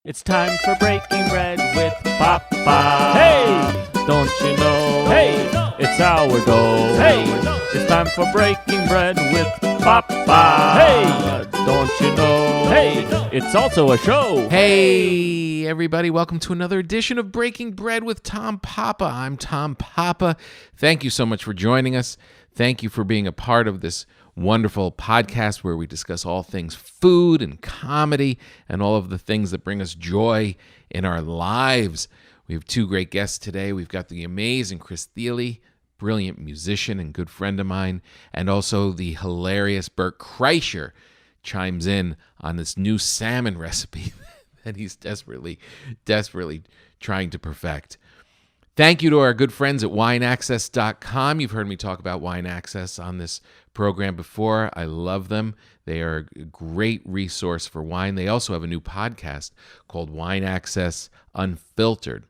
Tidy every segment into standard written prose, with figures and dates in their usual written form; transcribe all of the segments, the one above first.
It's time for breaking bread with Papa. Hey, don't you know? Hey, it's our goal. Hey, it's time for breaking bread with Papa. Hey, don't you know? Hey, it's also a show. Hey, everybody, welcome to another edition of Breaking Bread with Tom Papa. I'm Tom Papa. Thank you so much for joining us. Thank you for being a part of this wonderful podcast where we discuss all things food and comedy and all of the things that bring us joy in our lives. We have two great guests today. We've got the amazing Chris Thile, brilliant musician and good friend of mine, and also the hilarious Bert Kreischer chimes in on this new salmon recipe that he's desperately trying to perfect. Thank you to our good friends at wineaccess.com. You've heard me talk about Wine Access on this program before. I love them. They are a great resource for wine. They also have a new podcast called Wine Access Unfiltered.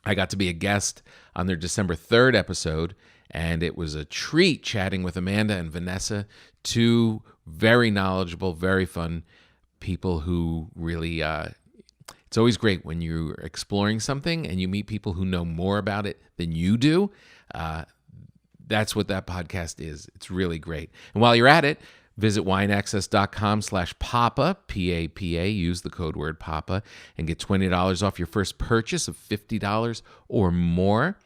I got to be a guest on their December 3rd episode, and it was a treat chatting with Amanda and Vanessa, two very knowledgeable, very fun people who really... It's always great when you're exploring something and you meet people who know more about it than you do. That's what that podcast is. It's really great. And while you're at it, visit wineaccess.com/Papa, P-A-P-A. Use the code word Papa and get $20 off your first purchase of $50 or more.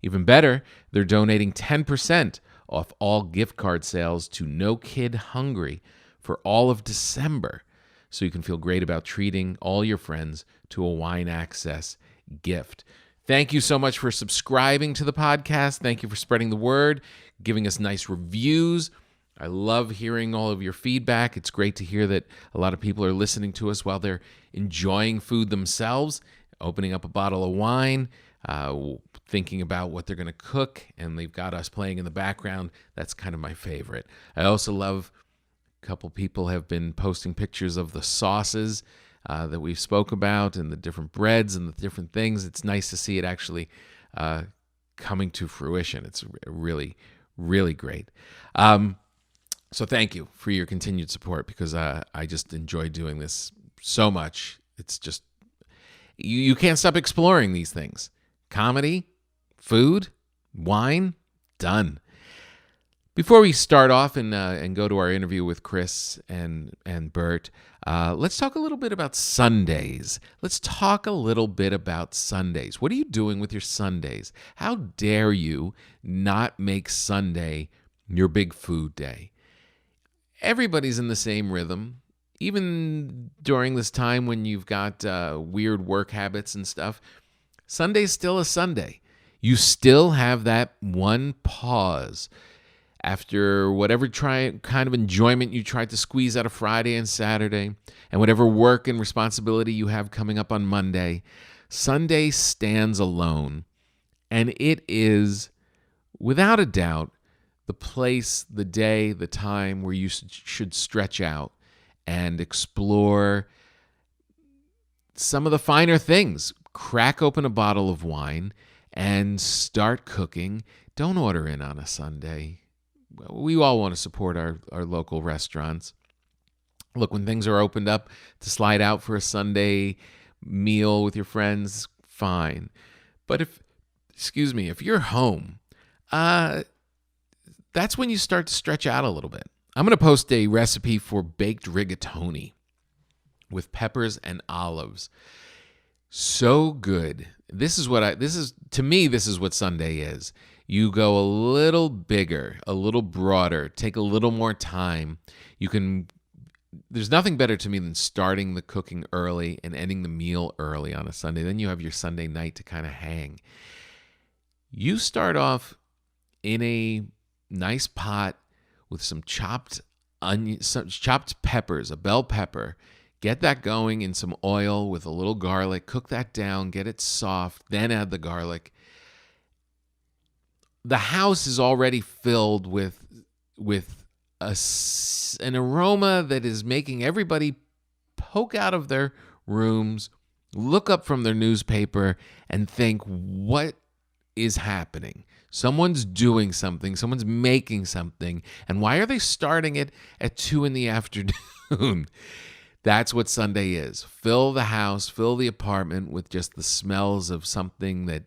Even better, they're donating 10% off all gift card sales to No Kid Hungry for all of December. So you can feel great about treating all your friends to a Wine Access gift. Thank you so much for subscribing to the podcast. Thank you for spreading the word, giving us nice reviews. I love hearing all of your feedback. It's great to hear that a lot of people are listening to us while they're enjoying food themselves, opening up a bottle of wine, thinking about what they're going to cook, and they've got us playing in the background. That's kind of my favorite. I also love... A couple people have been posting pictures of the sauces that we've spoke about and the different breads and the different things. It's nice to see it actually coming to fruition. It's really, really great. So thank you for your continued support because I just enjoy doing this so much. It's just, you can't stop exploring these things. Comedy, food, wine, done. Before we start off and go to our interview with Chris and Bert, let's talk a little bit about Sundays. What are you doing with your Sundays? How dare you not make Sunday your big food day? Everybody's in the same rhythm. Even during this time when you've got weird work habits and stuff, Sunday's still a Sunday. You still have that one pause after whatever kind of enjoyment you tried to squeeze out of Friday and Saturday, and whatever work and responsibility you have coming up on Monday, Sunday stands alone. And it is, without a doubt, the place, the day, the time where you should stretch out and explore some of the finer things. Crack open a bottle of wine and start cooking. Don't order in on a Sunday. We all want to support our local restaurants. Look, when things are opened up to slide out for a Sunday meal with your friends, fine. But if you're home, that's when you start to stretch out a little bit. I'm going to post a recipe for baked rigatoni with peppers and olives. So good. This is what Sunday is. You go a little bigger, a little broader, take a little more time. There's nothing better to me than starting the cooking early and ending the meal early on a Sunday. Then you have your Sunday night to kind of hang. You start off in a nice pot with some chopped peppers, a bell pepper. Get that going in some oil with a little garlic. Cook that down, get it soft, then add the garlic. The house is already filled with an aroma that is making everybody poke out of their rooms, look up from their newspaper, and think, what is happening? Someone's doing something. Someone's making something. And why are they starting it at 2 p.m? That's what Sunday is. Fill the house, fill the apartment with just the smells of something that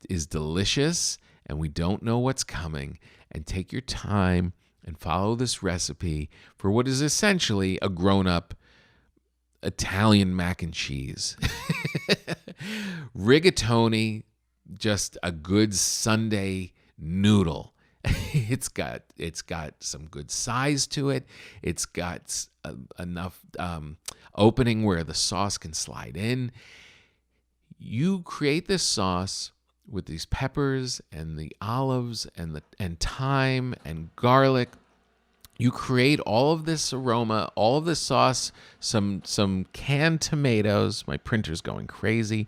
is delicious and we don't know what's coming. And take your time and follow this recipe for what is essentially a grown-up Italian mac and cheese. Rigatoni, just a good Sunday noodle. It's got some good size to it. It's got enough opening where the sauce can slide in. You create this sauce with these peppers and the olives and thyme and garlic. You create all of this aroma, all of this sauce, some canned tomatoes. My printer's going crazy.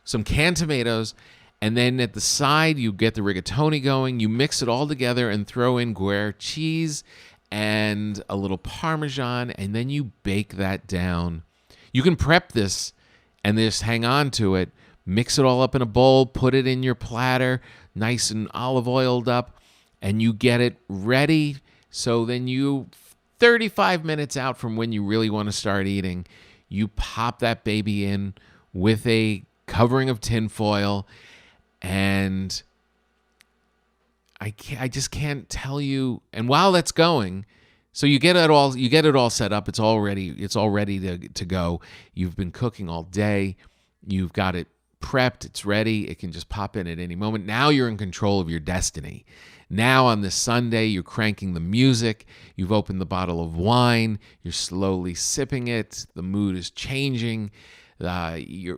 Some canned tomatoes. And then at the side, you get the rigatoni going. You mix it all together and throw in Gruyere cheese and a little Parmesan. And then you bake that down. You can prep this and just hang on to it. Mix it all up in a bowl. Put it in your platter, nice and olive oiled up. And you get it ready. So then 35 minutes out from when you really want to start eating, you pop that baby in with a covering of tin foil. And I just can't tell you. And while that's going, so you get it all set up. It's all ready to go. You've been cooking all day. You've got it prepped. It's ready. It can just pop in at any moment. Now you're in control of your destiny. Now on this Sunday, you're cranking the music. You've opened the bottle of wine. You're slowly sipping it. The mood is changing. Your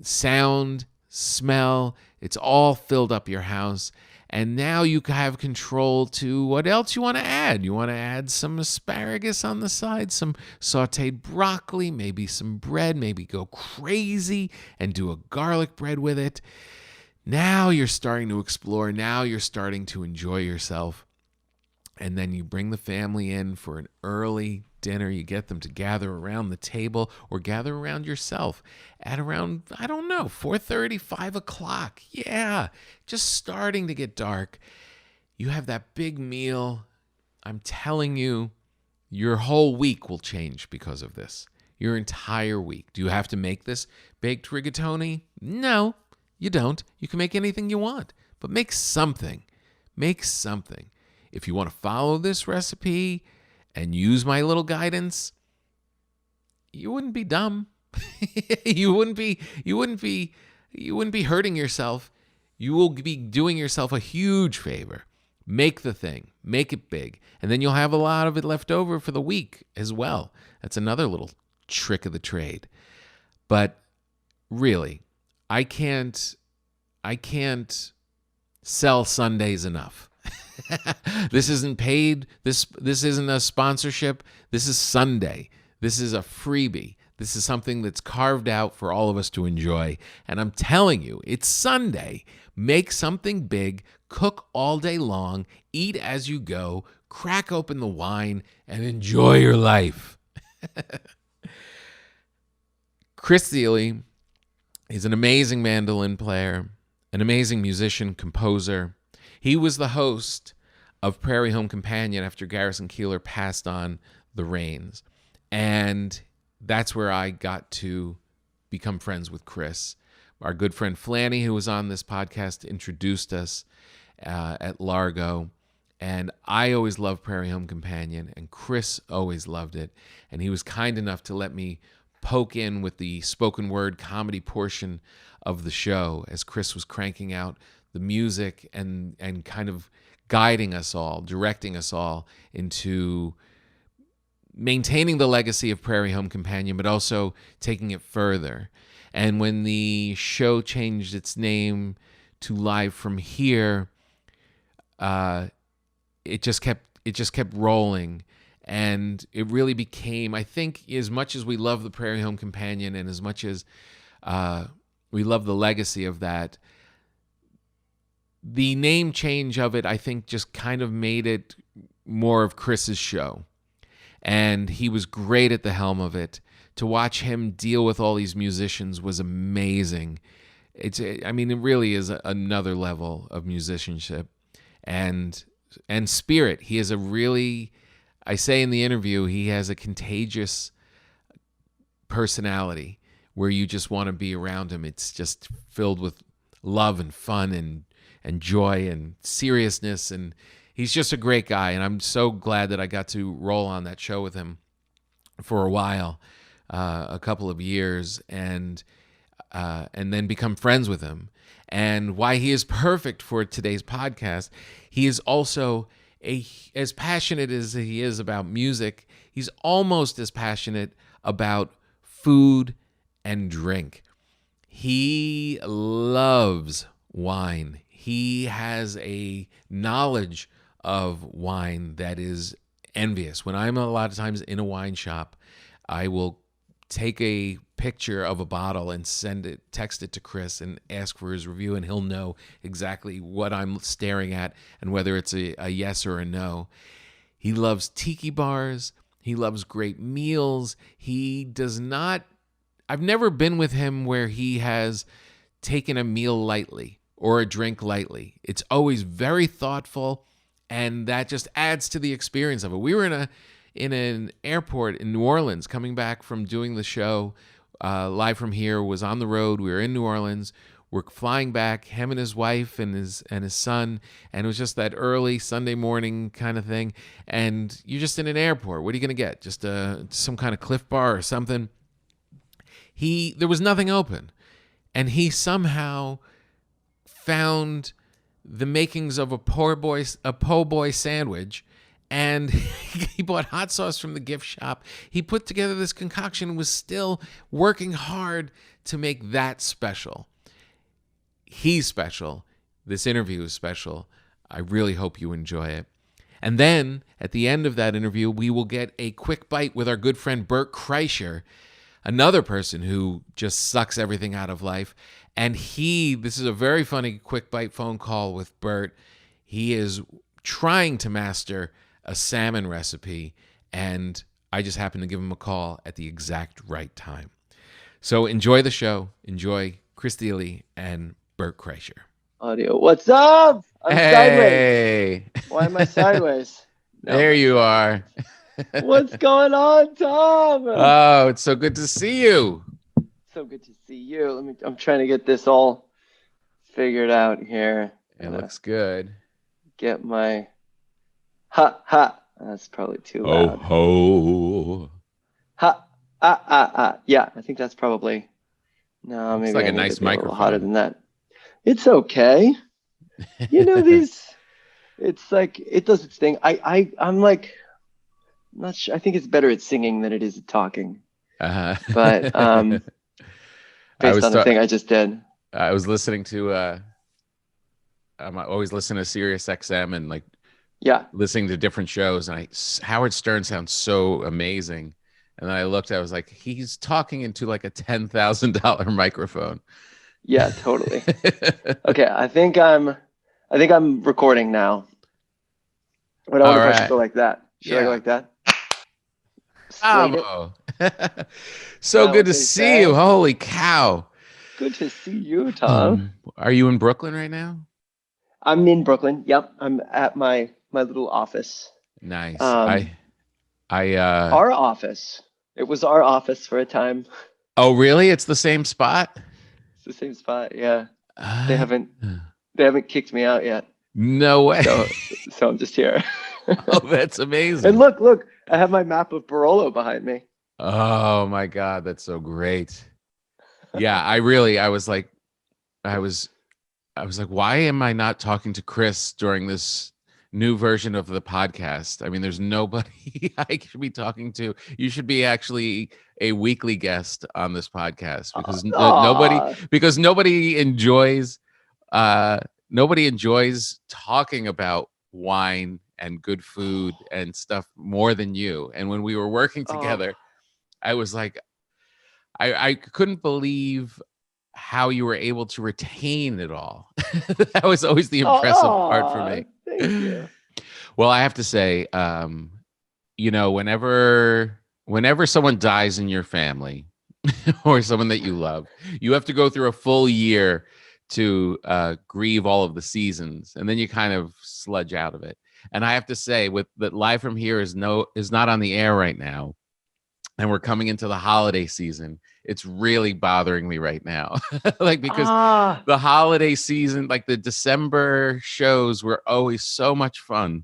sound, smell, it's all filled up your house. And now you have control to what else you want to add. You want to add some asparagus on the side, some sauteed broccoli, maybe some bread, maybe go crazy and do a garlic bread with it. Now you're starting to explore. Now you're starting to enjoy yourself. And then you bring the family in for an early dinner. You get them to gather around the table or gather around yourself at around, 4:30, 5 o'clock. Yeah, just starting to get dark. You have that big meal. I'm telling you, your whole week will change because of this. Your entire week. Do you have to make this baked rigatoni? No, you don't. You can make anything you want, but make something. Make something. If you want to follow this recipe and use my little guidance, you wouldn't be dumb. you wouldn't be hurting yourself. You will be doing yourself a huge favor. Make the thing, make it big, and then you'll have a lot of it left over for the week as well. That's another little trick of the trade. But really, I can't sell Sundays enough. This isn't paid. This isn't a sponsorship. This is Sunday. This is a freebie. This is something that's carved out for all of us to enjoy. And I'm telling you, it's Sunday. Make something big, cook all day long, eat as you go, crack open the wine, and enjoy your life. Chris Thile is an amazing mandolin player, an amazing musician, composer. He was the host of Prairie Home Companion after Garrison Keillor passed on the reins. And that's where I got to become friends with Chris. Our good friend Flanny, who was on this podcast, introduced us at Largo. And I always loved Prairie Home Companion, and Chris always loved it. And he was kind enough to let me poke in with the spoken word comedy portion of the show as Chris was cranking out the music and kind of guiding us all, directing us all into maintaining the legacy of Prairie Home Companion, but also taking it further. And when the show changed its name to Live From Here, it just kept rolling. And it really became, I think, as much as we love the Prairie Home Companion and as much as we love the legacy of that, the name change of it, I think, just kind of made it more of Chris's show. And he was great at the helm of it. To watch him deal with all these musicians was amazing. It really is another level of musicianship and spirit. He is a really, I say in the interview, he has a contagious personality where you just want to be around him. It's just filled with love and fun and joy and seriousness. And he's just a great guy. And I'm so glad that I got to roll on that show with him for a while, a couple of years, and then become friends with him. And why he is perfect for today's podcast, he is also as passionate as he is about music, he's almost as passionate about food and drink. He loves wine. He has a knowledge of wine that is envious. When I'm a lot of times in a wine shop, I will take a picture of a bottle and text it to Chris and ask for his review, and he'll know exactly what I'm staring at and whether it's a yes or a no. He loves tiki bars. He loves great meals. I've never been with him where he has taken a meal lightly or a drink lightly. It's always very thoughtful, and that just adds to the experience of it. We were in an airport in New Orleans coming back from doing the show. Live from here, was on the road. We were in New Orleans. We're flying back, him and his wife and his son, and it was just that early Sunday morning kind of thing. And you're just in an airport. What are you going to get? Just some kind of Cliff Bar or something? There was nothing open, and he somehow found the makings of a po' boy sandwich. And he bought hot sauce from the gift shop. He put together this concoction and was still working hard to make that special. He's special. This interview is special. I really hope you enjoy it. And then at the end of that interview, we will get a quick bite with our good friend Bert Kreischer, another person who just sucks everything out of life. And this is a very funny quick bite phone call with Bert. He is trying to master a salmon recipe, and I just happened to give him a call at the exact right time. So enjoy the show. Enjoy Chris Thile and Bert Kreischer. Audio. What's up? I'm sideways. Why am I sideways? No. There you are. What's going on, Tom? Oh, it's so good to see you. So good to see you. I'm trying to get this all figured out here. It looks good. Get my ha. That's probably too loud. Ho. Ha. Yeah, I think that's probably. No, maybe it's like a nice microphone. A little hotter than that. It's okay. You know it's like it does its thing. I'm like not sure. I think it's better at singing than it is at talking. But based on the thing I just did. I was listening to I always listen to Sirius XM and listening to different shows, and Howard Stern sounds so amazing. And then I looked, I was like, he's talking into like a $10,000 microphone. Yeah, totally. Okay, I think I'm recording now. But I wonder if I should go like that. Should I go like that? Bravo. So good to see you. Holy cow. Good to see you, Tom. Are you in Brooklyn right now? I'm in Brooklyn. Yep. I'm at my little office. Nice. Our office. It was our office for a time. Oh, really? It's the same spot? It's the same spot, yeah. They haven't kicked me out yet. No way. So I'm just here. Oh, that's amazing. And look, I have my map of Barolo behind me. Oh my God, that's so great. Yeah, I was like, why am I not talking to Chris during this new version of the podcast? I mean, there's nobody I should be talking to. You should be actually a weekly guest on this podcast because nobody enjoys talking about wine and good food and stuff more than you. And when we were working together, I was like, I couldn't believe how you were able to retain it all. That was always the impressive part for me. Thank you. Well, I have to say, whenever someone dies in your family or someone that you love, you have to go through a full year to grieve all of the seasons, and then you kind of sludge out of it. And I have to say, with that Live from Here is not on the air right now. and we're coming into the holiday season, it's really bothering me right now. Like, because Ah, the holiday season, like the December shows were always so much fun.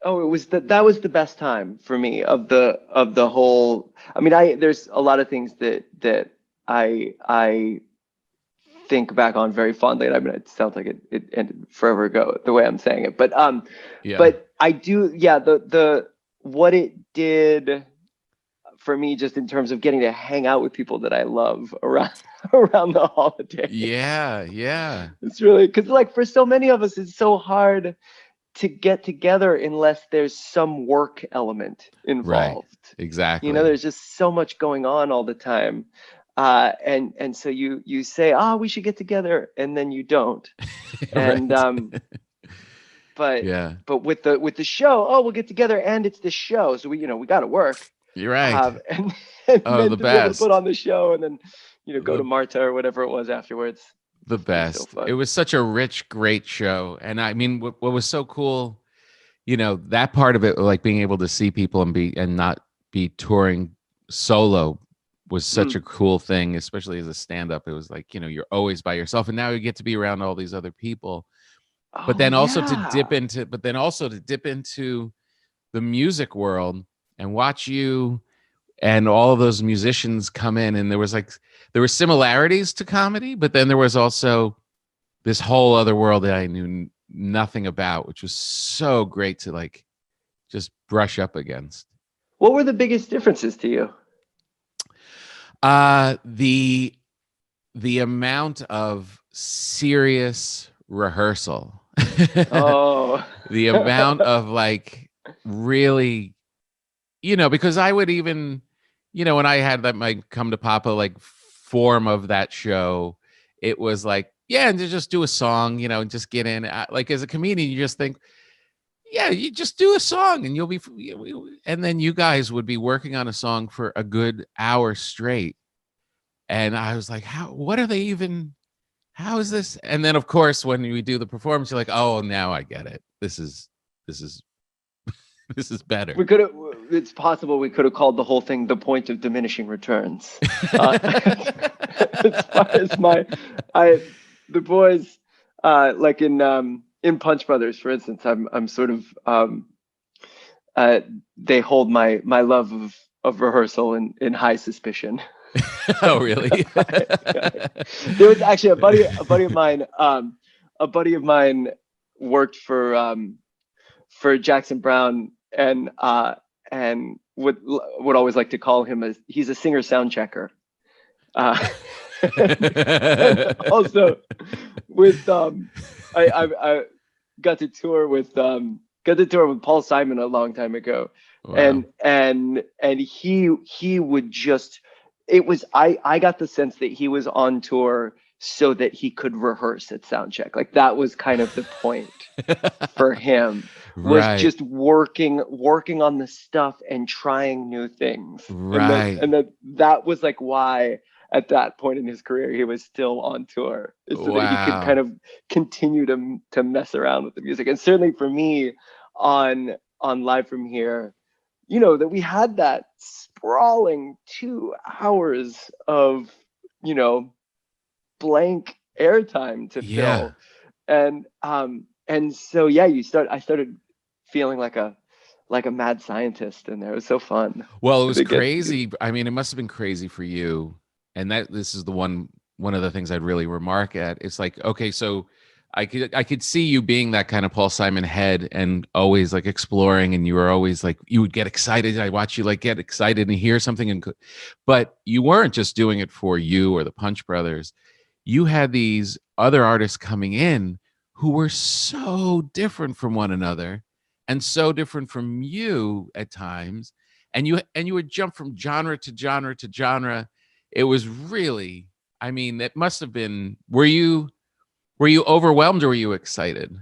oh, it was that was the best time for me of the whole. I mean, there's a lot of things that I think back on very fondly, and I mean, it sounds like it ended forever ago the way I'm saying it, Yeah. but I do, yeah, the what it did for me, just in terms of getting to hang out with people that I love around around the holiday. Yeah. Yeah. It's really, because like for so many of us, it's so hard to get together unless there's some work element Right. involved. You know, Exactly. there's just so much going on all the time. And so you say, oh, we should get together, and then you don't. And Right. but Yeah. but with the show, oh, we'll get together, and it's the show, so we got to work. You're right. And, and Oh, then the to be able to put best. on the show, and then go to The Marta or whatever it was afterwards. the Just be so best. It fun. was such a rich, great show. And I mean, what was so cool, that part of it, like being able to see people and not be touring solo, was such a Mm. cool thing, especially as a stand-up. It was like, you're always by yourself, and now you get to be around all these other people. But Oh then also to dip yeah. into, the music world and watch you and all of those musicians come in, and there were similarities to comedy, but then there was also this whole other world that I knew nothing about, which was so great to like just brush up against. What were the biggest differences to you? The amount of serious rehearsal, Oh. the amount of like really, because I would even, when I had that my Come to Papa like form of that show, it was like, yeah, and to just do a song, and just get in. Like as a comedian, you just think, yeah, you just do a song and you'll be, and then you guys would be working on a song for a good hour straight. And I was like, what are they even, how is this? And then of course, when we do the performance, you're like, oh, now I get it. This is, this is better. We could have. It's possible we could have called the whole thing "The Point of Diminishing Returns." As far as the boys, like in Punch Brothers, for instance, I'm sort of they hold my love of rehearsal in high suspicion. Oh, really? There was actually a buddy of mine worked for Jackson Brown, and would always like to call him as he's a singer sound checker. And also with I got to tour with Paul Simon a long time ago. Wow. And he would just, it was, I got the sense that he was on tour so that he could rehearse at soundcheck. Like that was kind of the point for him, was Right. just working on the stuff and trying new things. Right. And that was like why at that point in his career he was still on tour, is so that he could Wow. kind of continue to mess around with the music. And certainly for me on Live From Here, that we had that sprawling 2 hours of blank airtime to Yeah. fill. And so yeah, I started feeling like a mad scientist in there. It was so fun. Well, it was To get- crazy. I mean, it must have been crazy for you. And this is one of the things I'd really remark at. It's like, okay, so I could see you being that kind of Paul Simon head and always like exploring, and you were always like, you would get excited. I watch you like get excited and hear something, but you weren't just doing it for you or the Punch Brothers. You had these other artists coming in who were so different from one another and so different from you at times. And you would jump from genre to genre to genre. It was really, I mean, it must have been, were you overwhelmed or were you excited?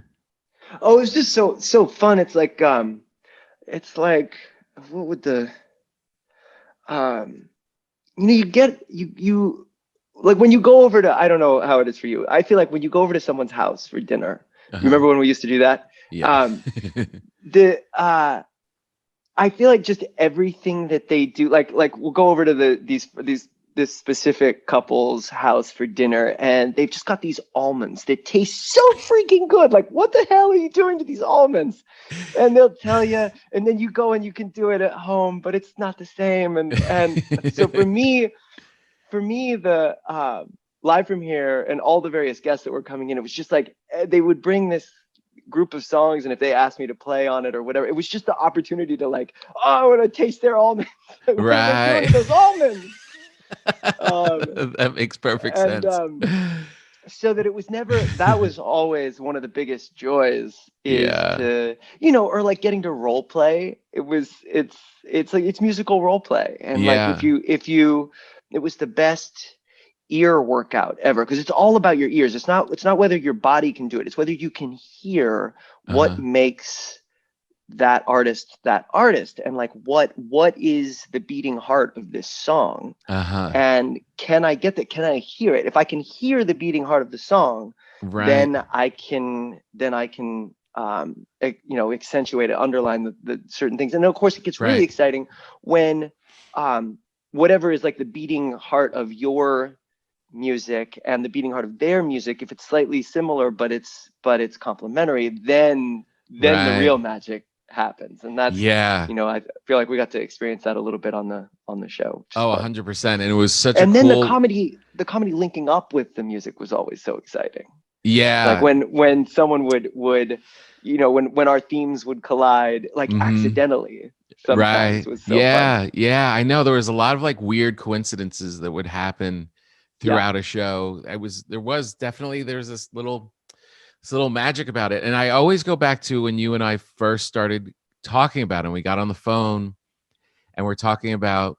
Oh, it was just so fun. It's like what would the you get you like when you go over to, I don't know how it is for you. I feel like when you go over to someone's house for dinner, you remember when we used to do that? Yeah. I feel like just everything that they do, like we'll go over to this specific couple's house for dinner, and they've just got these almonds that taste so freaking good. Like, what the hell are you doing to these almonds? And they'll tell you, and then you go and you can do it at home, but it's not the same. And so for me, the Live from Here and all the various guests that were coming in, it was just like they would bring this group of songs, and if they asked me to play on it or whatever, it was just the opportunity to like, oh, I want to taste their almonds. What are they doing to those almonds? That makes perfect sense. So that it was never, that was always one of the biggest joys is to, or like getting to role play. It's like, it's musical role play. And like, it was the best ear workout ever, because it's all about your ears. It's not whether your body can do it. It's whether you can hear what makes that artist, and like what is the beating heart of this song, and can I get that? Can I hear it? If I can hear the beating heart of the song, then I can accentuate it, underline the certain things. And then of course it gets really exciting when whatever is like the beating heart of your music and the beating heart of their music, if it's slightly similar but it's complementary, then the real magic happens. And that's I feel like we got to experience that a little bit on the show. 100%. And it was such and then the comedy linking up with the music was always so exciting. Like when someone would when our themes would collide, like accidentally sometimes was so fun. I know there was a lot of like weird coincidences that would happen throughout a show. There's this little magic about it. And I always go back to when you and I first started talking about it, and we got on the phone and we're talking about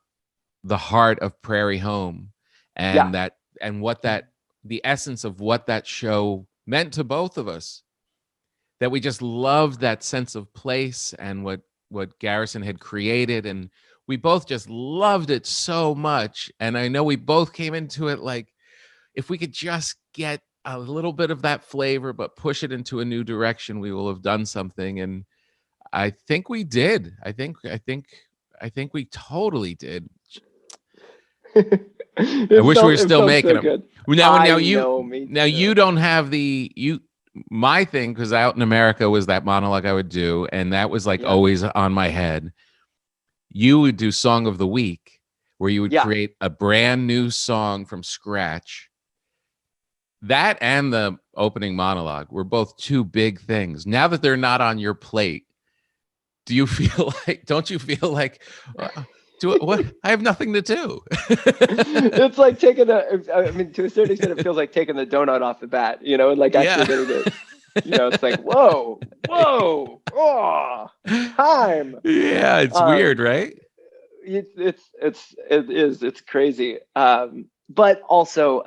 the heart of Prairie Home and the essence of what that show meant to both of us, that we just loved that sense of place and what Garrison had created. And we both just loved it so much. And I know we both came into it like, if we could just get a little bit of that flavor, but push it into a new direction, we will have done something. And I think we did. I think we totally did. I wish we were still making them. Now you don't have my thing, because out in America was that monologue I would do, and that was like always on my head. You would do Song of the Week, where you would create a brand new song from scratch. That and the opening monologue were both two big things. Now that they're not on your plate, don't you feel like what? I have nothing to do. It's like taking to a certain extent, it feels like taking the donut off the bat, and like actually getting it. It's like, whoa, oh, time. Yeah, it's weird, right? It's crazy. But also,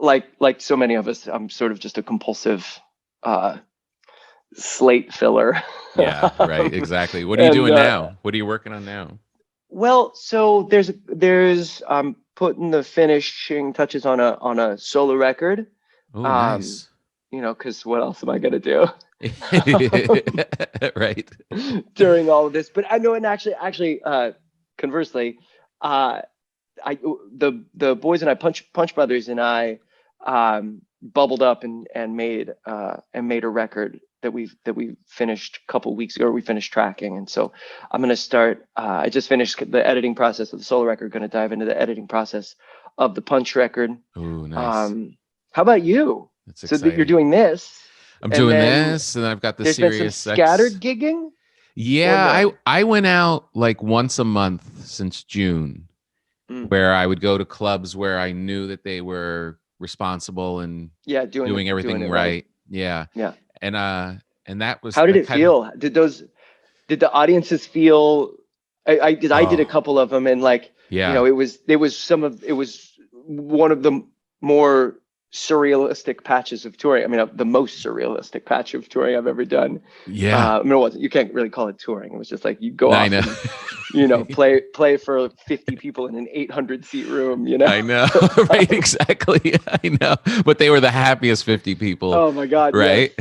like so many of us, I'm sort of just a compulsive slate filler. Yeah, right, exactly. What are you doing now? What are you working on now? Well, so there's putting the finishing touches on a solo record. Oh, nice. Because what else am I gonna do? Right. During all of this, but I know, and actually, conversely, the boys and I, Punch Brothers and I, bubbled up and made a record that we finished a couple weeks ago. We finished tracking, and so I'm gonna start. I just finished the editing process of the solo record. Going to dive into the editing process of the Punch record. Oh, nice. How about you? That's so that you're doing this. I'm doing this, and I've got the Sirius. There's been some scattered gigging. Yeah, no? I went out like once a month since June, where I would go to clubs where I knew that they were responsible and doing everything right. Yeah. And that was. How did it feel? Did the audiences feel? I did a couple of them, and like it was one of the more surrealistic patches of touring. I mean, the most surrealistic patch of touring I've ever done. Yeah. I mean, it wasn't. You can't really call it touring. It was just like you go I off know. and, you know, play for 50 people in an 800 seat room. You know. I know. Right. Exactly. I know. But they were the happiest 50 people. Oh my God. Right.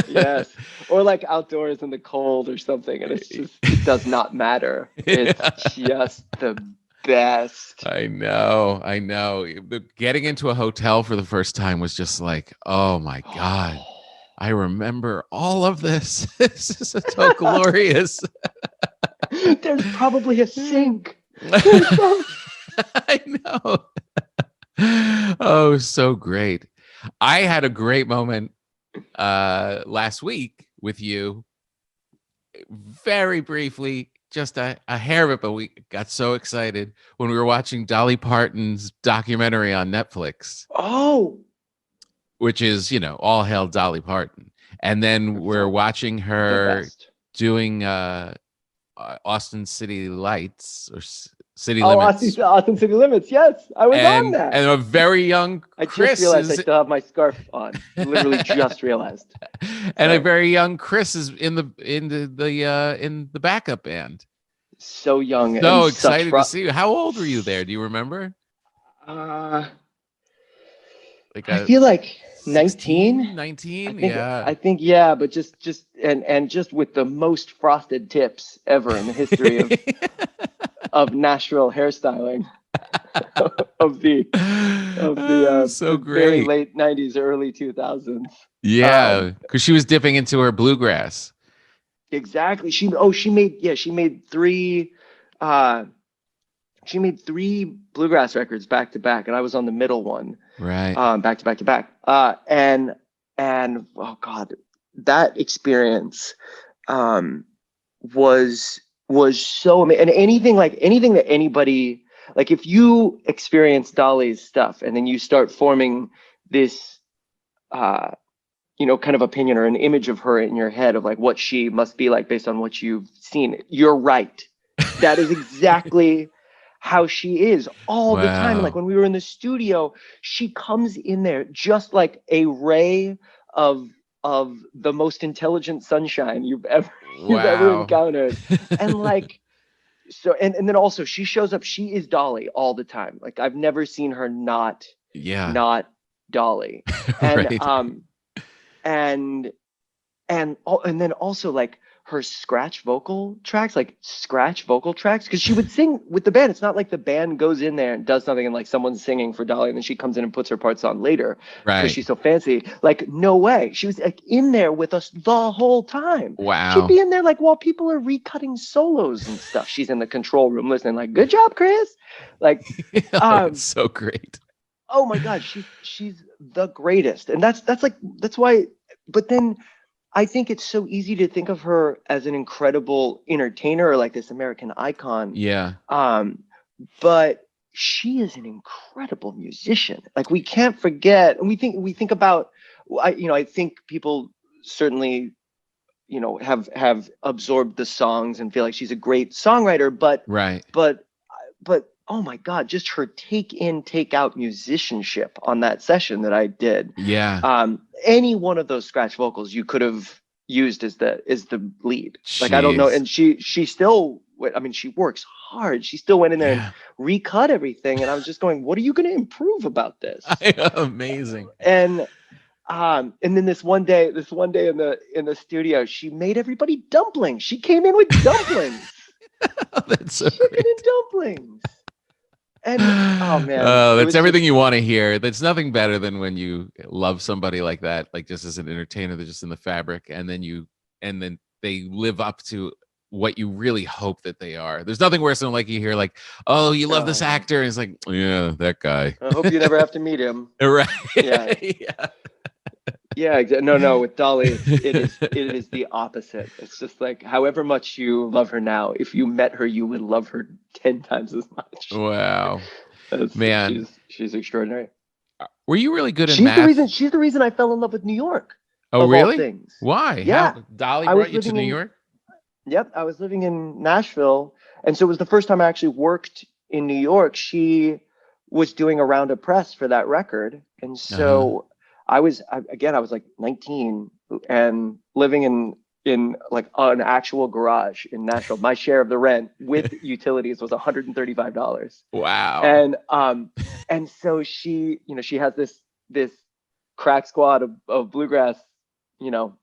Yes. Yes. Or like outdoors in the cold or something, and it's just, it does not matter. It's just the best. I know. Getting into a hotel for the first time was just like, oh my God. I remember all of this. This is so glorious. There's probably a sink. I know. Oh, so great. I had a great moment last week with you. Very briefly, just a hair of it, but we got so excited when we were watching Dolly Parton's documentary on Netflix. Oh, which is, you know, all hail Dolly Parton. And then we're watching her doing Austin City Lights or City Limits. Austin City Limits. Yes, I was on that. And a very young Chris. I just realized I still have my scarf on. Literally just realized. And a very young Chris is in the backup band. So young. So excited to see you. How old were you there? Do you remember? I feel like 19. 19, I think yeah, but just with the most frosted tips ever in the history of Nashville hairstyling of the so great very late 90s, early 2000s. Yeah, because she was dipping into her bluegrass. Exactly. She made three bluegrass records back to back, and I was on the middle one. Right. Back to back to back. And oh God, that experience was so amazing. And anything that anybody, like, if you experience Dolly's stuff and then you start forming this kind of opinion or an image of her in your head of like what she must be like based on what you've seen, you're right. That is exactly how she is all the time. Like when we were in the studio, she comes in there just like a ray of the most intelligent sunshine you've ever encountered. And like, so, and then also she shows up, she is Dolly all the time. Like I've never seen her not Dolly. And, right. and then also like her scratch vocal tracks, because she would sing with the band. It's not like the band goes in there and does something and like someone's singing for Dolly and then she comes in and puts her parts on later because she's so fancy. Like, no way. She was like in there with us the whole time. Wow. She'd be in there like while people are recutting solos and stuff. She's in the control room listening like, good job, Chris. Like, it's so great. Oh my God, she's the greatest. And that's why, but then I think it's so easy to think of her as an incredible entertainer or like this American icon. Yeah. But she is an incredible musician. Like we can't forget, and we think about, I think people certainly, have absorbed the songs and feel like she's a great songwriter, but oh my God, just her take in, take out musicianship on that session that I did. Yeah. Any one of those scratch vocals you could have used as the lead. Like, I don't know. And she still, she works hard. She still went in there and recut everything. And I was just going, what are you going to improve about this? Amazing. And then this one day in the studio, she made everybody dumplings. She came in with dumplings. That's so great. Dumplings. And oh man, that's everything you want to hear. That's nothing better than when you love somebody like that, like just as an entertainer, they're just in the fabric, and then they live up to what you really hope that they are. There's nothing worse than like you hear like, oh, you love this actor, and it's like, yeah, that guy. I hope you never have to meet him. Right. Yeah. Yeah, exactly. No, with Dolly, it is the opposite. It's just like, however much you love her now, if you met her, you would love her 10 times as much. Wow. Man. She's extraordinary. Were you really good in math? She's the reason I fell in love with New York. Oh, really? All things. Why? Yeah. Dolly brought you to New York? Yep. I was living in Nashville. And so it was the first time I actually worked in New York. She was doing a round of press for that record. And so I was like 19 and living in like an actual garage in Nashville. My share of the rent with utilities was $135. Wow. And so she, you know, she has this crack squad of bluegrass, you know,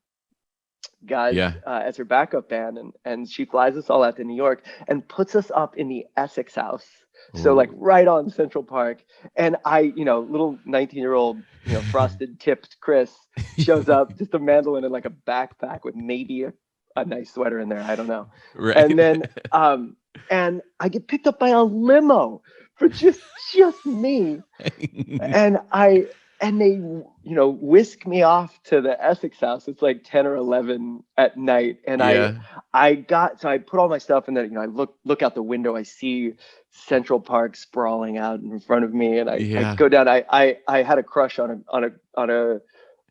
guys Yeah. as her backup band, and she flies us all out to New York and puts us up in the Essex House. So like right on Central Park. And I, you know, little 19-year-old, you know, frosted tipped Chris shows up, just a mandolin and like a backpack with maybe a nice sweater in there. I don't know. Right. And then and I get picked up by a limo for just me. And they, you know, whisk me off to the Essex House. It's like 10 or 11 at night. And Yeah. I put all my stuff in there. You know, I look out the window. I see Central Park sprawling out in front of me. And I go down. I had a crush on a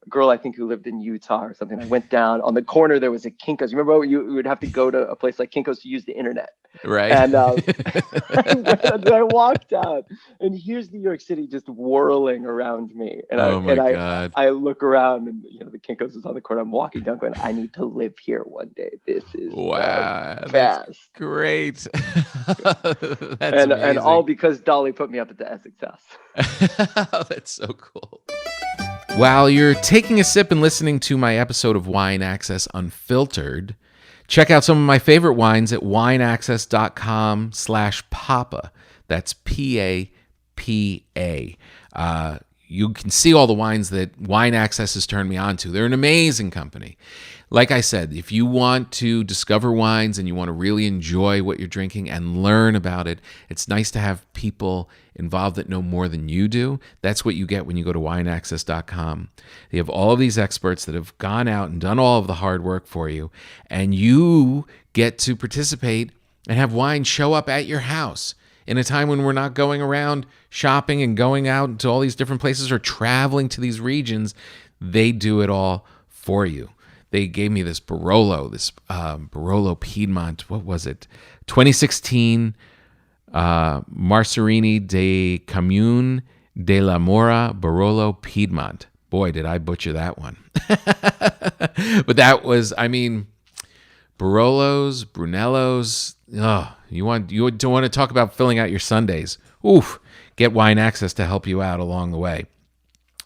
girl, I think, who lived in Utah or something. I went down on the corner. There was a Kinko's. You remember you would have to go to a place like Kinko's to use the internet. Right. And I walked out, and here's New York City just whirling around me. And God. I look around, and you know the Kinko's is on the corner. I'm walking down, going, I need to live here one day. This is wow. fast. That's great. That's and amazing. all because Dolly put me up at the Essex House. That's so cool. While you're taking a sip and listening to my episode of Wine Access Unfiltered, check out some of my favorite wines at wineaccess.com/Papa. That's PAPA. You can see all the wines that Wine Access has turned me on to. They're an amazing company. Like I said, if you want to discover wines and you want to really enjoy what you're drinking and learn about it, it's nice to have people involved that know more than you do. That's what you get when you go to wineaccess.com. They have all of these experts that have gone out and done all of the hard work for you, and you get to participate and have wine show up at your house in a time when we're not going around shopping and going out to all these different places or traveling to these regions. They do it all for you. They gave me this Barolo Piedmont. What was it? 2016 Marcerini de Comune de la Mora Barolo Piedmont. Boy, did I butcher that one. But that was, I mean, Barolos, Brunellos. Oh, you don't want to talk about filling out your Sundays. Oof, get Wine Access to help you out along the way.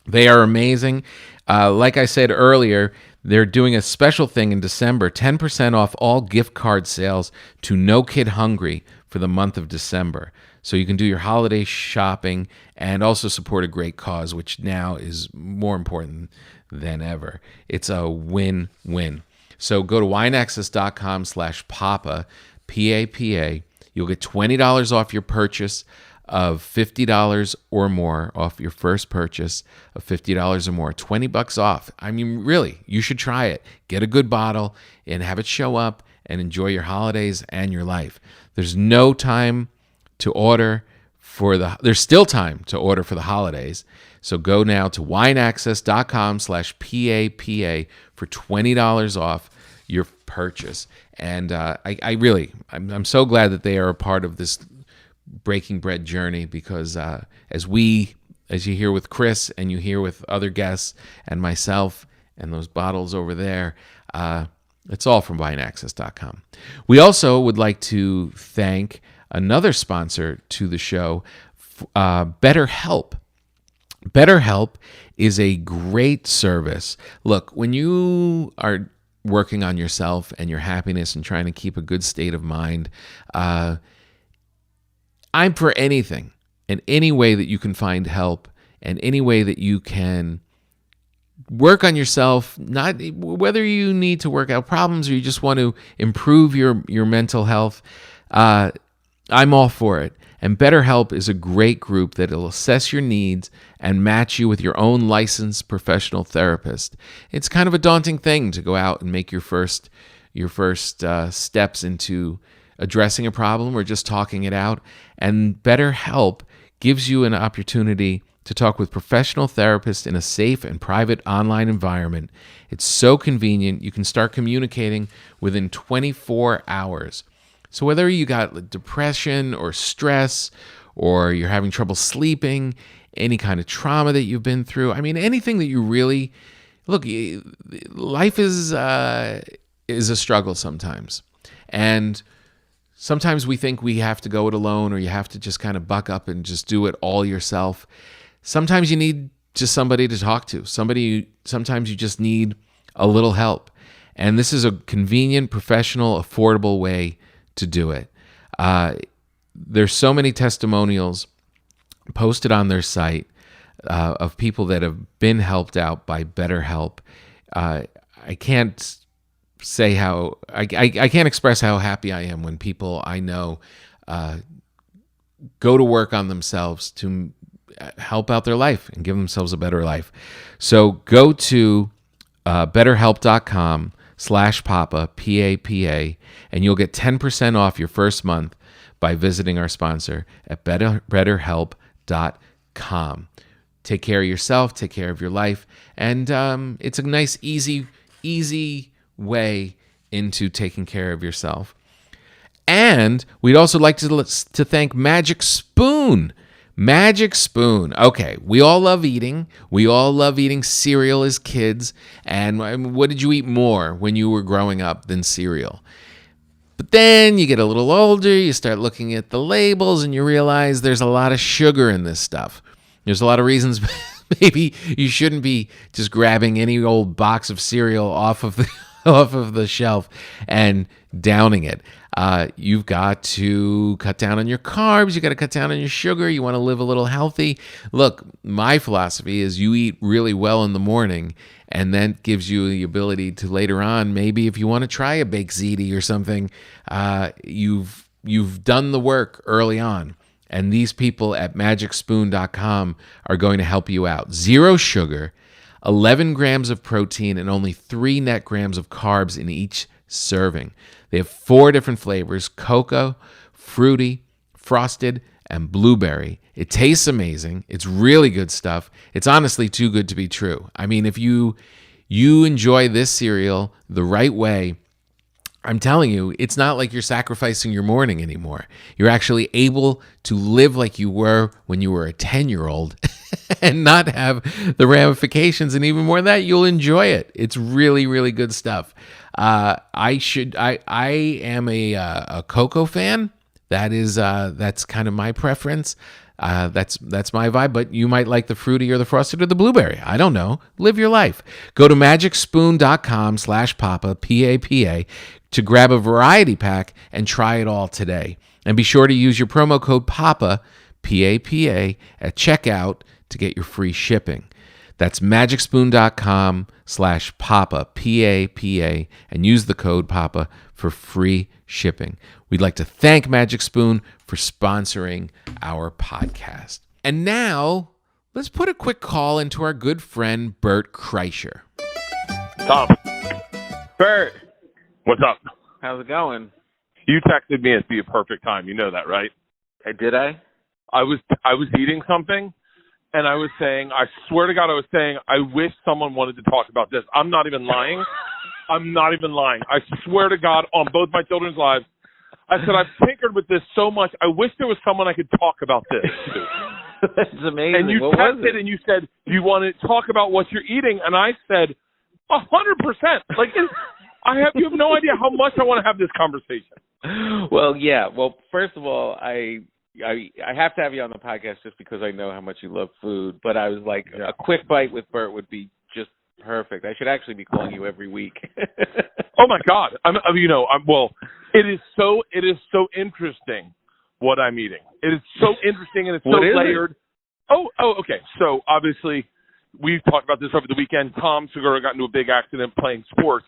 They are amazing. Like I said earlier, they're doing a special thing in December, 10% off all gift card sales to No Kid Hungry for the month of December. So you can do your holiday shopping and also support a great cause, which now is more important than ever. It's a win-win. So go to wineaccess.com/Papa, P-A-P-A. You'll get $20 off your purchase of $50 or more, off your first purchase of $50 or more, $20 off. I mean, really, you should try it. Get a good bottle and have it show up and enjoy your holidays and your life. There's no time to order there's still time to order for the holidays. So go now to wineaccess.com/PAPA for $20 off your purchase. And I'm so glad that they are a part of this breaking bread journey, because as you hear with Chris and you hear with other guests and myself and those bottles over there, it's all from wineaccess.com. We also would like to thank another sponsor to the show, BetterHelp. BetterHelp is a great service. Look, when you are working on yourself and your happiness and trying to keep a good state of mind, I'm for anything and any way that you can find help and any way that you can work on yourself, not whether you need to work out problems or you just want to improve your mental health. I'm all for it. And BetterHelp is a great group that will assess your needs and match you with your own licensed professional therapist. It's kind of a daunting thing to go out and make your first steps into addressing a problem or just talking it out. And BetterHelp gives you an opportunity to talk with professional therapists in a safe and private online environment. It's so convenient. You can start communicating within 24 hours. So whether you got depression or stress or you're having trouble sleeping, any kind of trauma that you've been through. I mean, anything that you really look. Life is a struggle sometimes, and sometimes we think we have to go it alone, or you have to just kind of buck up and just do it all yourself. Sometimes you need just somebody to talk to. Sometimes you just need a little help. And this is a convenient, professional, affordable way to do it. There's so many testimonials posted on their site of people that have been helped out by BetterHelp. I can't say how I can't express how happy I am when people I know go to work on themselves to help out their life and give themselves a better life. So go to betterhelp.com/papa, P-A-P-A, and you'll get 10% off your first month by visiting our sponsor at betterhelp.com. Take care of yourself, take care of your life, and it's a nice, easy way into taking care of yourself. And we'd also like to thank Magic Spoon. Magic Spoon. Okay, we all love eating. We all love eating cereal as kids. And what did you eat more when you were growing up than cereal? But then you get a little older, you start looking at the labels, and you realize there's a lot of sugar in this stuff. There's a lot of reasons maybe you shouldn't be just grabbing any old box of cereal off of the shelf and downing it. You've got to cut down on your carbs. You got to cut down on your sugar. You want to live a little healthy. Look, my philosophy is you eat really well in the morning, and that gives you the ability to later on, maybe if you want to try a baked ziti or something, you've done the work early on. And these people at magicspoon.com are going to help you out. 0 sugar, 11 grams of protein, and only 3 net grams of carbs in each serving. They have 4 different flavors: cocoa, fruity, frosted, and blueberry. It tastes amazing. It's really good stuff. It's honestly too good to be true. I mean, if you enjoy this cereal the right way, I'm telling you, it's not like you're sacrificing your morning anymore. You're actually able to live like you were when you were a 10-year-old and not have the ramifications. And even more than that, you'll enjoy it. It's really, really good stuff. I am a cocoa fan. That's kind of my preference. That's my vibe, but you might like the fruity or the frosted or the blueberry. I don't know. Live your life. Go to magicspoon.com/papa, P-A-P-A, to grab a variety pack and try it all today. And be sure to use your promo code PAPA, P-A-P-A, at checkout to get your free shipping. That's magicspoon.com/papa, P-A-P-A, and use the code PAPA for free shipping. We'd like to thank Magic Spoon for sponsoring our podcast. And now, let's put a quick call into our good friend, Bert Kreischer. Tom. Bert, What's up? how's it going? You texted me at the perfect time. You know that, right? Did I? I was eating something, and I was saying, I swear to God, I was saying, I wish someone wanted to talk about this. I'm not even lying. I'm not even lying. I swear to God, on both my children's lives, I said, I've tinkered with this so much. I wish there was someone I could talk about this to. That's amazing. And you what was texted it? and you said, do you want to talk about what you're eating? And I said, 100%. Like, you have no idea how much I want to have this conversation. Well, yeah. Well, first of all, I have to have you on the podcast just because I know how much you love food. But I was like, a quick bite with Bert would be just perfect. I should actually be calling you every week. Oh my God! It is so interesting what I'm eating. It is so interesting and it's so layered. It? Oh, okay. So obviously, we've talked about this over the weekend. Tom Segura got into a big accident playing sports,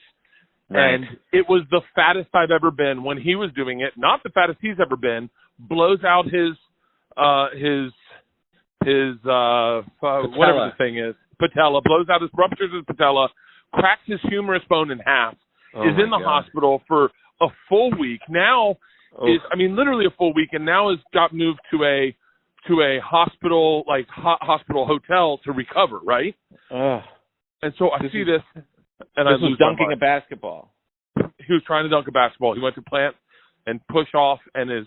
right. And it was the fattest I've ever been when he was doing it. Not the fattest he's ever been. Blows out his whatever the thing is, patella. Ruptures his patella, cracks his humerus bone in half. Is in the hospital for a full week. Now literally a full week, and now has got moved to a hospital, like hospital hotel to recover, right? And so I see this, and I lose was dunking a basketball. He was trying to dunk a basketball. He went to plant and push off, and his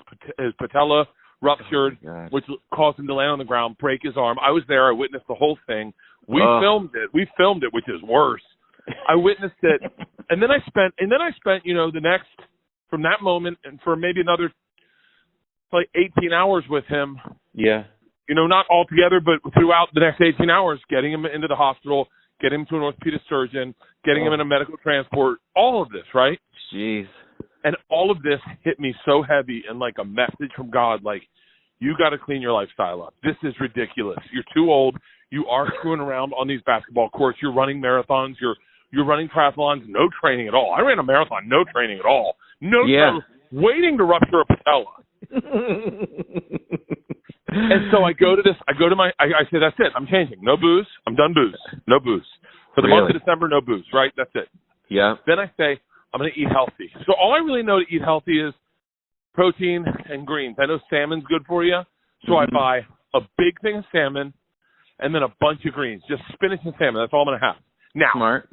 patella ruptured, which caused him to land on the ground, break his arm. I was there. I witnessed the whole thing. We filmed it. We filmed it, which is worse. I witnessed it, and then I spent, the next, from that moment and for maybe another, like 18 hours with him. Yeah. Not all together, but throughout the next 18 hours, getting him into the hospital, getting him to an orthopedic surgeon, getting him in a medical transport, all of this, right? Jeez. And all of this hit me so heavy and like a message from God, like, you got to clean your lifestyle up. This is ridiculous. You're too old. You are screwing around on these basketball courts. You're running marathons. You're running triathlons. No training at all. I ran a marathon. No training at all. Waiting to rupture a patella. And so I say, that's it. I'm changing. No booze. I'm done booze. No booze. For the month of December, no booze, right? That's it. Yeah. Then I say, I'm going to eat healthy. So all I really know to eat healthy is protein and greens. I know salmon's good for you. So I buy a big thing of salmon and then a bunch of greens. Just spinach and salmon. That's all I'm going to have. Now, smart.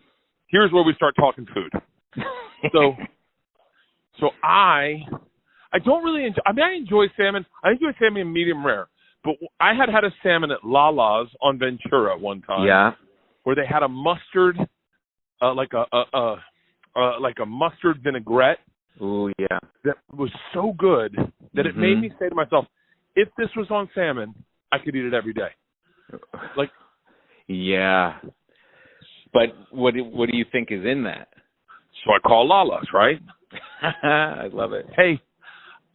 Here's where we start talking food. So I don't really enjoy, I enjoy salmon. I enjoy salmon in medium rare. But I had a salmon at Lala's on Ventura one time. Yeah. Where they had a mustard, like a mustard vinaigrette. Ooh, yeah. That was so good that it made me say to myself, if this was on salmon, I could eat it every day. Like, yeah. But what do you think is in that? So I call Lala's, right? I love it. Hey,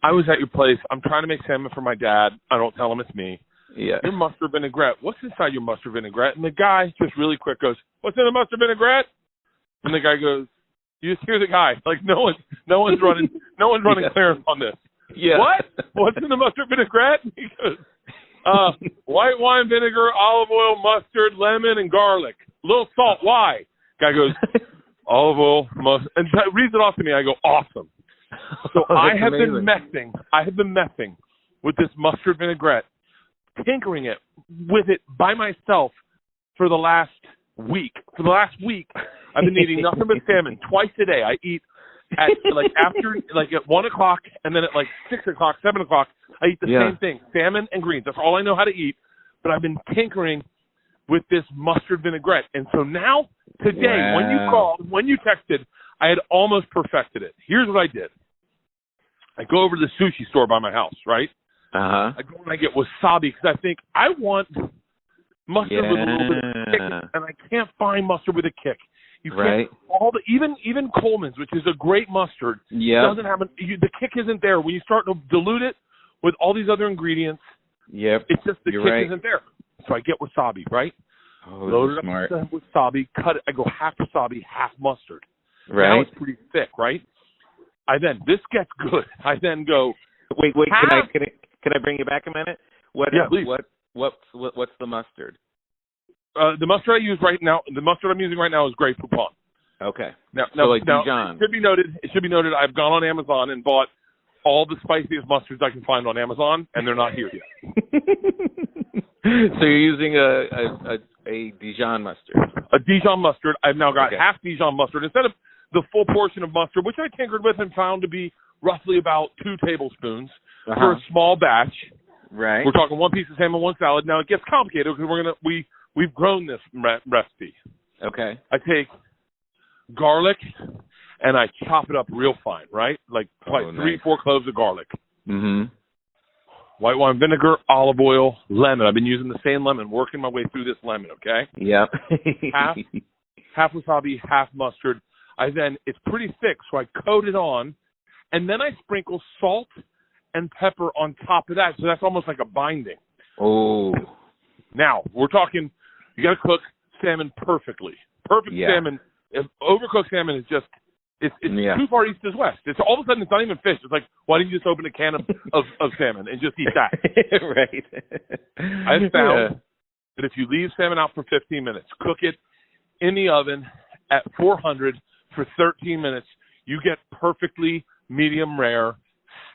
I was at your place. I'm trying to make salmon for my dad. I don't tell him it's me. Yeah. Your mustard vinaigrette. What's inside your mustard vinaigrette? And the guy just really quick goes, what's in the mustard vinaigrette? And the guy goes, you just hear the guy. Like no one's running clearance on this. Yeah. What? What's in the mustard vinaigrette? He goes, white wine vinegar, olive oil, mustard, lemon, and garlic. A little salt. Why? Guy goes, olive oil, mustard, and reads it off to me. I go, awesome. So I have been messing with this mustard vinaigrette, tinkering it with it by myself for the last week. For the last week, I've been eating nothing but salmon twice a day. I eat at at 1 o'clock, and then at 6 o'clock, 7 o'clock, I eat the same thing, salmon and greens. That's all I know how to eat. But I've been tinkering with this mustard vinaigrette, and so now today, when you called, when you texted, I had almost perfected it. Here's what I did. I go over to the sushi store by my house, right? Uh-huh. I go and I get wasabi because I think I want mustard with a little bit of kick, and I can't find mustard with a kick. You can't. Even Coleman's, which is a great mustard, doesn't have the kick isn't there. When you start to dilute it with all these other ingredients, it's just the kick isn't there. So I get wasabi, right? Oh, load it up smart. with wasabi, cut it. I go half wasabi, half mustard. Right. Now it's pretty thick, right? This gets good. I then go. Wait. Can I bring you back a minute? Please. What's the mustard? The mustard I use right now. The mustard I'm using right now is Grey Poupon. Okay. Now, Dijon. It should be noted. I've gone on Amazon and bought all the spiciest mustards I can find on Amazon, and they're not here yet. So you're using a Dijon mustard. A Dijon mustard. I've now got half Dijon mustard instead of the full portion of mustard, which I tinkered with and found to be roughly about 2 tablespoons for a small batch. Right. We're talking 1 piece of salmon, 1 salad. Now it gets complicated because we've grown this recipe. Okay. I take garlic and I chop it up real fine, right? Like 3-4 cloves of garlic. Mm-hmm. White wine vinegar, olive oil, lemon. I've been using the same lemon, working my way through this lemon, okay? Yep. half wasabi, half mustard. It's pretty thick, so I coat it on, and then I sprinkle salt and pepper on top of that, so that's almost like a binding. Oh. Now, we're talking, you got to cook salmon perfectly. Perfect salmon. If overcooked salmon is just, it's too far east is west. It's all of a sudden, it's not even fish. It's like, why didn't you just open a can of salmon and just eat that? Right. I found that if you leave salmon out for 15 minutes, cook it in the oven at 400 for 13 minutes, you get perfectly medium rare,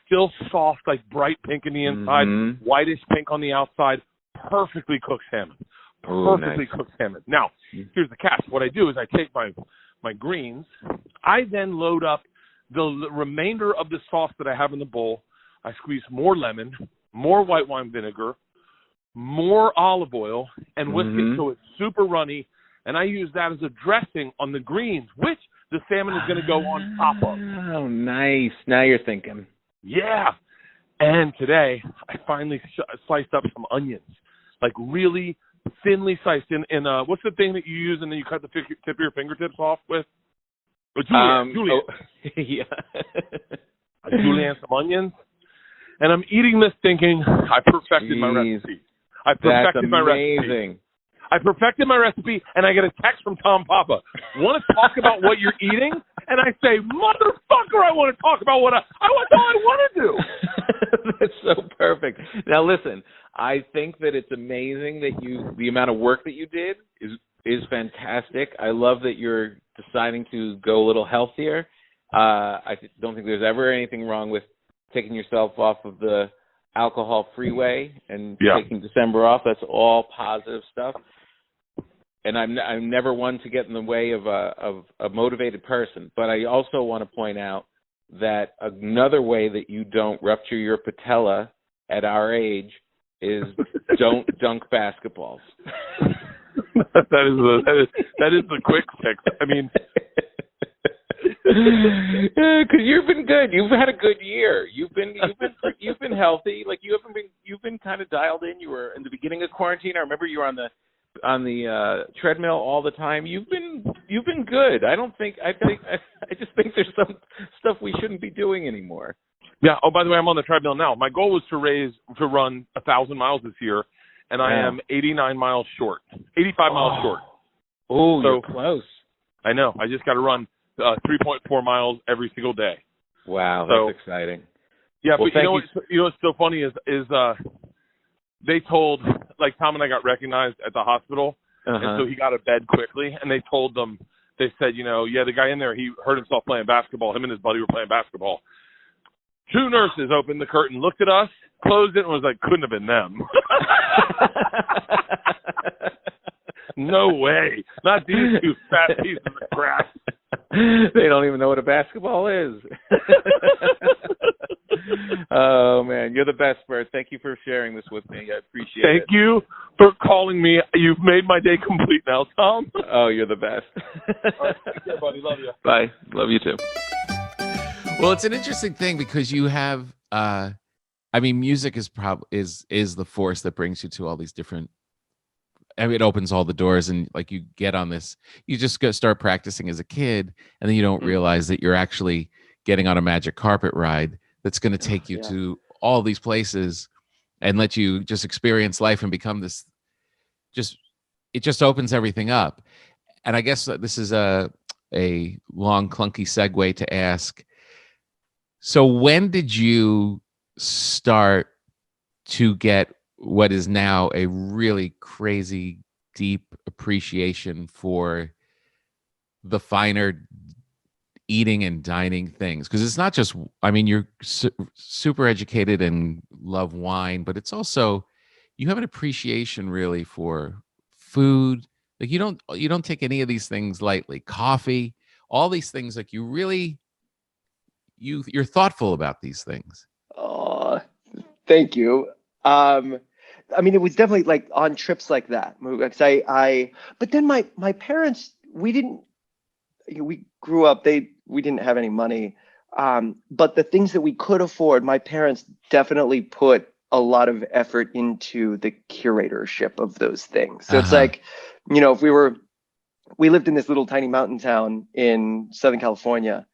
still soft, like bright pink in the inside, whitish pink on the outside, perfectly cooked salmon. Perfectly cooked salmon. Now, here's the catch. What I do is I take my greens. I then load up the remainder of the sauce that I have in the bowl. I squeeze more lemon, more white wine vinegar, more olive oil, and whisk it so it's super runny. And I use that as a dressing on the greens, which the salmon is going to go on top of. Oh, nice. Now you're thinking. Yeah. And today, I finally sliced up some onions, like really thinly sliced. In what's the thing that you use and then you cut the tip of your fingertips off with? Julienne. Yeah. Julienne, some onions. And I'm eating this thinking, I perfected my recipe. I perfected my recipe. I perfected my recipe, and I get a text from Tom Papa. Want to talk about what you're eating? And I say, motherfucker, I want to talk about what that's all I want to do. That's so perfect. Now, listen, I think that it's amazing that the amount of work that you did is fantastic. I love that you're deciding to go a little healthier. I don't think there's ever anything wrong with taking yourself off of the alcohol freeway and taking December off. That's all positive stuff. And I'm never one to get in the way of a motivated person. But I also want to point out that another way that you don't rupture your patella at our age is don't dunk basketballs. that is the quick fix. I mean, because you've been good. You've had a good year. You've been healthy. Like you've been kind of dialed in. You were in the beginning of quarantine. I remember you were on the treadmill all the time. You've been good. I just think there's some stuff we shouldn't be doing anymore. Yeah. Oh, by the way, I'm on the treadmill now. My goal was to run 1,000 miles this year, and I am 85 miles short. Oh, you're close. I know. I just got to run 3.4 miles every single day. Wow, that's exciting. Yeah, well, but you know what's so funny is they told, like, Tom and I got recognized at the hospital, and so he got a bed quickly, and they told them, they said, the guy in there, he hurt himself playing basketball. Him and his buddy were playing basketball. 2 nurses opened the curtain, looked at us, closed it, and was like, couldn't have been them. No way. Not these 2 fat pieces of crap. They don't even know what a basketball is. Oh, man. You're the best, Bert. Thank you for sharing this with me. I appreciate it. Thank you for calling me. You've made my day complete now, Tom. Oh, you're the best. All right, take care, buddy. Love you. Bye. Love you, too. Well, it's an interesting thing because you have, music is the force that brings you to all these different. It opens all the doors, and like you get on this, you just start practicing as a kid, and then you don't realize that you're actually getting on a magic carpet ride that's going to take you to all these places and let you just experience life and become this. It just opens everything up, and I guess this is a long, clunky segue to ask. So when did you start to get what is now a really crazy, deep appreciation for the finer eating and dining things? Because it's not just, you're super educated and love wine, but it's also, you have an appreciation really for food. Like you don't take any of these things lightly. Coffee, all these things, like you really, you're thoughtful about these things. Oh, thank you. It was definitely like on trips like that. But then my parents, we grew up, we didn't have any money. But the things that we could afford, my parents definitely put a lot of effort into the curatorship of those things. So it's like, if we lived in this little tiny mountain town in Southern California,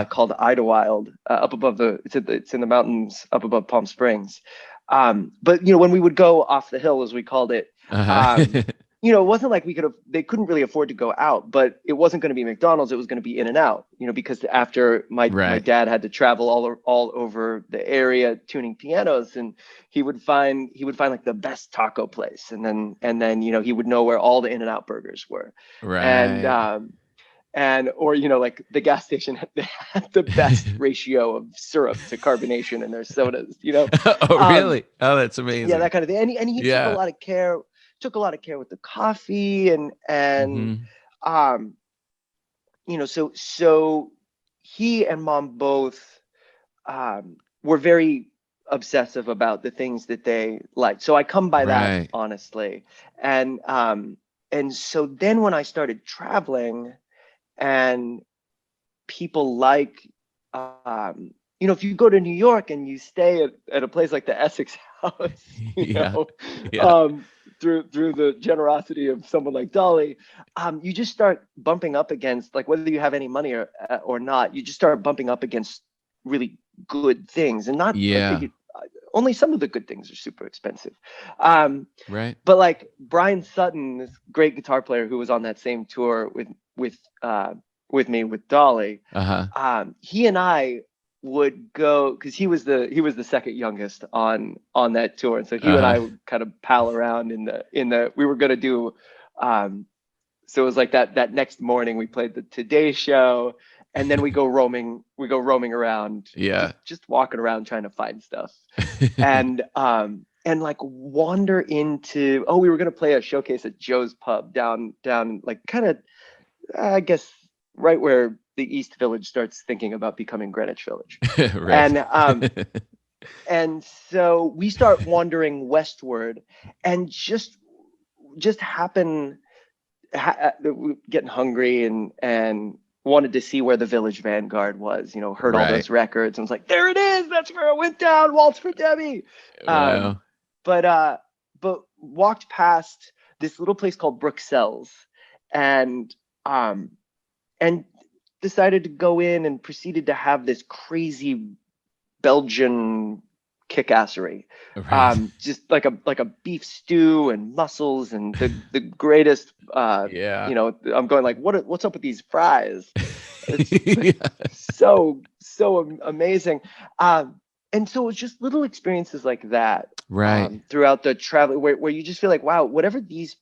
called Idlewild, up above it's in the mountains up above Palm Springs. But when we would go off the hill, as we called it, it wasn't like they couldn't really afford to go out, but it wasn't going to be McDonald's. It was going to be In-N-Out, because after my dad had to travel all over the area tuning pianos, and he would find like the best taco place. And then, he would know where all the In-N-Out burgers were. Right. Or like the gas station had the best ratio of syrup to carbonation in their sodas, Oh, really? Oh, that's amazing. Yeah, that kind of thing. And he took a lot of care. Took a lot of care with the coffee so he and mom both were very obsessive about the things that they like. So I come by that, Right. honestly. And so then when I started traveling, and people like, if you go to New York and you stay at a place like the Essex House, Yeah. Yeah. Through the generosity of someone like Dolly, you just start bumping up against, like, whether you have any money or not, you just start bumping up against really good things, and not Yeah. only some of the good things are super expensive. Right. But like Brian Sutton, this great guitar player who was on that same tour with me with Dolly, he and I would go, because he was the second youngest on that tour, and so he and I would kind of pal around in the we were gonna do, so it was like that next morning we played the Today Show, and then we go roaming around, just walking around trying to find stuff, and like wander into, we were gonna play a showcase at Joe's Pub down like kind of, I guess, right where the East Village starts thinking about becoming Greenwich Village. Right. And so we start wandering westward, and just happen getting hungry and wanted to see where the Village Vanguard was. Heard all those records and was like, there it is. That's where I went down. Waltz for Debbie. Wow. But walked past this little place called Bruxelles, and decided to go in, and proceeded to have this crazy Belgian kickassery, just like a beef stew and mussels and the greatest. I'm going like, what's up with these fries? It's so amazing. And so it's just little experiences like that, throughout the travel, where you just feel like, wow, whatever these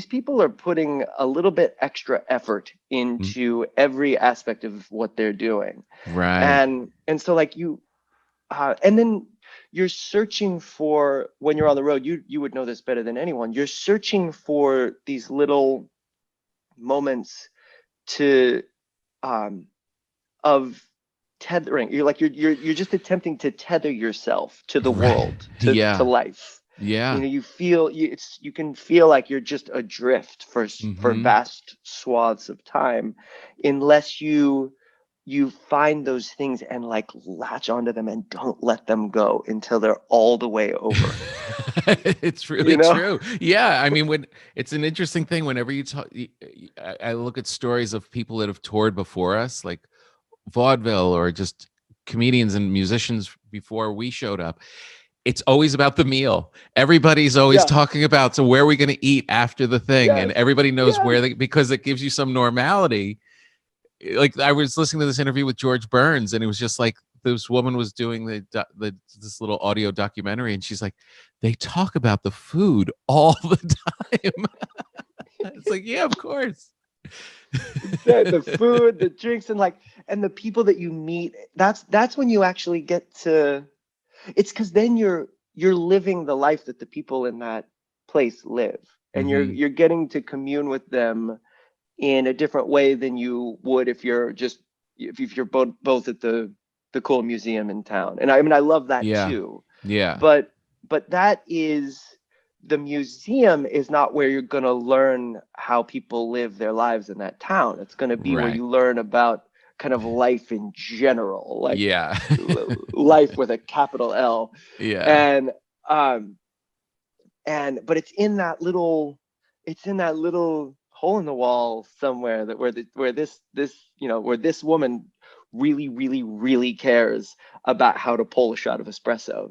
people are putting a little bit extra effort into every aspect of what they're doing. And so like and then you're searching for, when you're on the road, you would know this better than anyone, you're searching for these little moments of tethering. You're just attempting to tether yourself to the world, to life. You can feel like you're just adrift for vast swaths of time, unless you find those things and like latch onto them and don't let them go until they're all the way over. It's really true. Yeah. I mean, it's an interesting thing whenever you talk, I look at stories of people that have toured before us, like vaudeville or just comedians and musicians before we showed up. It's always about the meal. Everybody's always talking about, so where are we going to eat after the thing? And everybody knows where because it gives you some normality. Like, I was listening to this interview with George Burns, and it was just like, this woman was doing this little audio documentary, and she's like, they talk about the food all the time. It's like, yeah, of course. The food, the drinks, and the people that you meet. That's when you actually get to. It's because then you're living the life that the people in that place live, and you're getting to commune with them in a different way than you would if you're both at the cool museum in town. And I mean, I love that too. Yeah. But that is, the museum is not where you're going to learn how people live their lives in that town. It's going to be where you learn about kind of life in general, like life with a capital L. Yeah. But it's in that little hole in the wall somewhere, that where this woman really, really, really cares about how to pull a shot of espresso,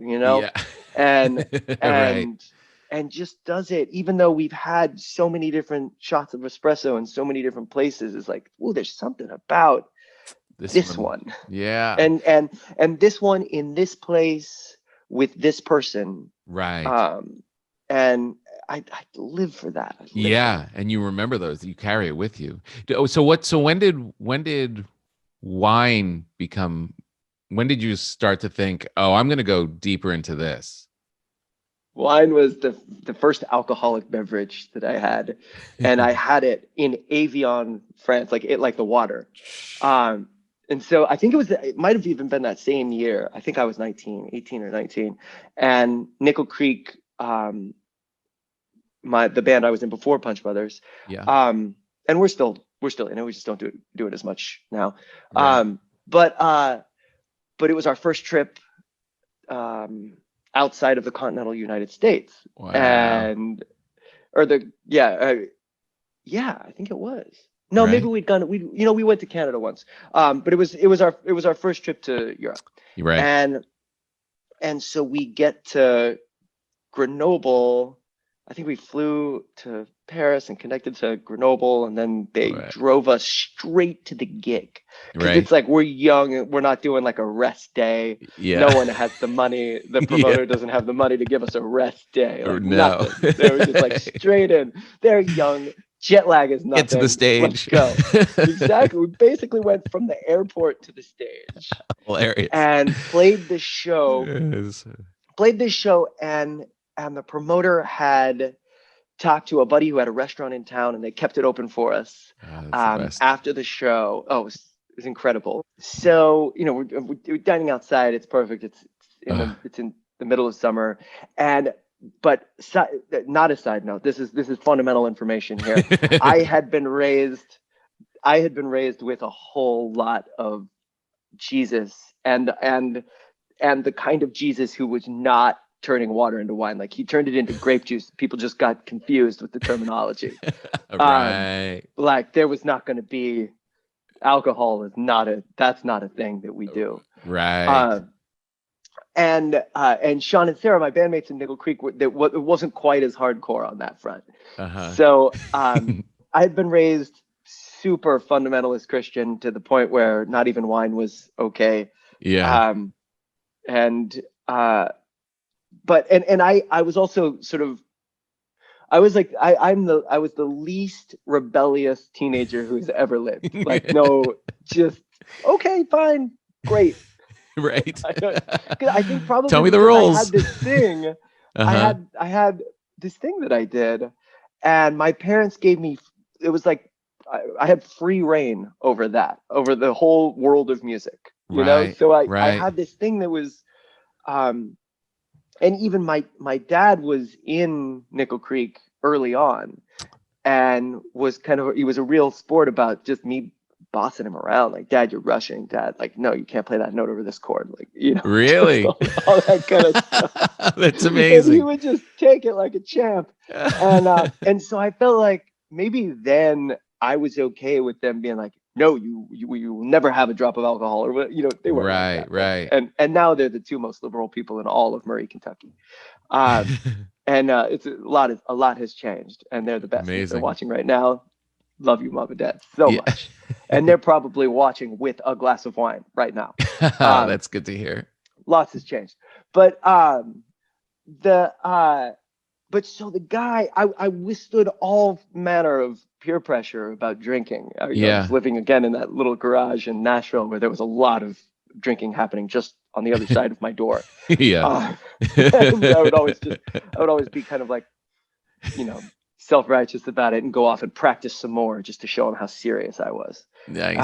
and just does it, even though we've had so many different shots of espresso in so many different places. It's like, oh, there's something about this one. Yeah. And this one in this place with this person. Right. And I live for that. And you remember those, you carry it with you. So when did wine become, when did you start to think, oh, I'm going to go deeper into this? Wine was the first alcoholic beverage that I had, and I had it in Avion, France, like the water. And so I think it might have even been that same year. I think I was 18 or 19. And Nickel Creek, the band I was in before Punch Brothers. Yeah. And we're still in it. We just don't do it as much now. Right. But it was our first trip outside of the continental United States. Wow. I think it was. No, Right. maybe we went to Canada once. But it was our first trip to Europe. Right. And so we get to Grenoble. I think we flew to Paris and connected to Grenoble, and then they drove us straight to the gig. Because it's like, we're young and we're not doing like a rest day. Yeah. No one has the money. The promoter doesn't have the money to give us a rest day. Like, no. Nothing. They were just like straight in. They're young. Jet lag is nothing. Get to the stage. Let's go. Exactly. We basically went from the airport to the stage. Hilarious. And played the show. Yes. And the promoter had talked to a buddy who had a restaurant in town, and they kept it open for us after the show. Oh, it was incredible. So, we're dining outside. It's perfect. It's in the middle of summer. But not a side note. This is fundamental information here. I had been raised with a whole lot of Jesus and the kind of Jesus who was not turning water into wine. Like, he turned it into grape juice. People just got confused with the terminology. Right. Like, there was not going to be alcohol. That's not a thing that we do. Right. And Sean and Sarah, my bandmates in Nickel Creek, it wasn't quite as hardcore on that front. Uh-huh. So I had been raised super fundamentalist Christian to the point where not even wine was okay. Yeah. I was also sort of, I was like, I was the least rebellious teenager who's ever lived. Like, no, just okay, fine, great. Right. I think probably tell me the rules. I had this thing. Uh-huh. I had this thing that I did, and my parents gave me. It was like I had free reign over the whole world of music. You know, so I had this thing that was, and even my dad was in Nickel Creek early on, and he was a real sport about just me bossing him around, like, Dad, you're rushing. Dad, like, no, you can't play that note over this chord. Like, really, all that kind of stuff. That's amazing. And he would just take it like a champ. And so I felt like maybe then I was okay with them being like, no, you will never have a drop of alcohol, or they were right. And now they're the two most liberal people in all of Murray, Kentucky. And it's a lot has changed, and they're the best. Amazing. They're watching right now. Love you, Mom and Dad, so much. And they're probably watching with a glass of wine right now. That's good to hear. Lots has changed. But so the guy, I withstood all manner of peer pressure about drinking. I was living again in that little garage in Nashville where there was a lot of drinking happening just on the other side of my door. Yeah. I would always be kind of like, self-righteous about it and go off and practice some more just to show him how serious I was. Nice.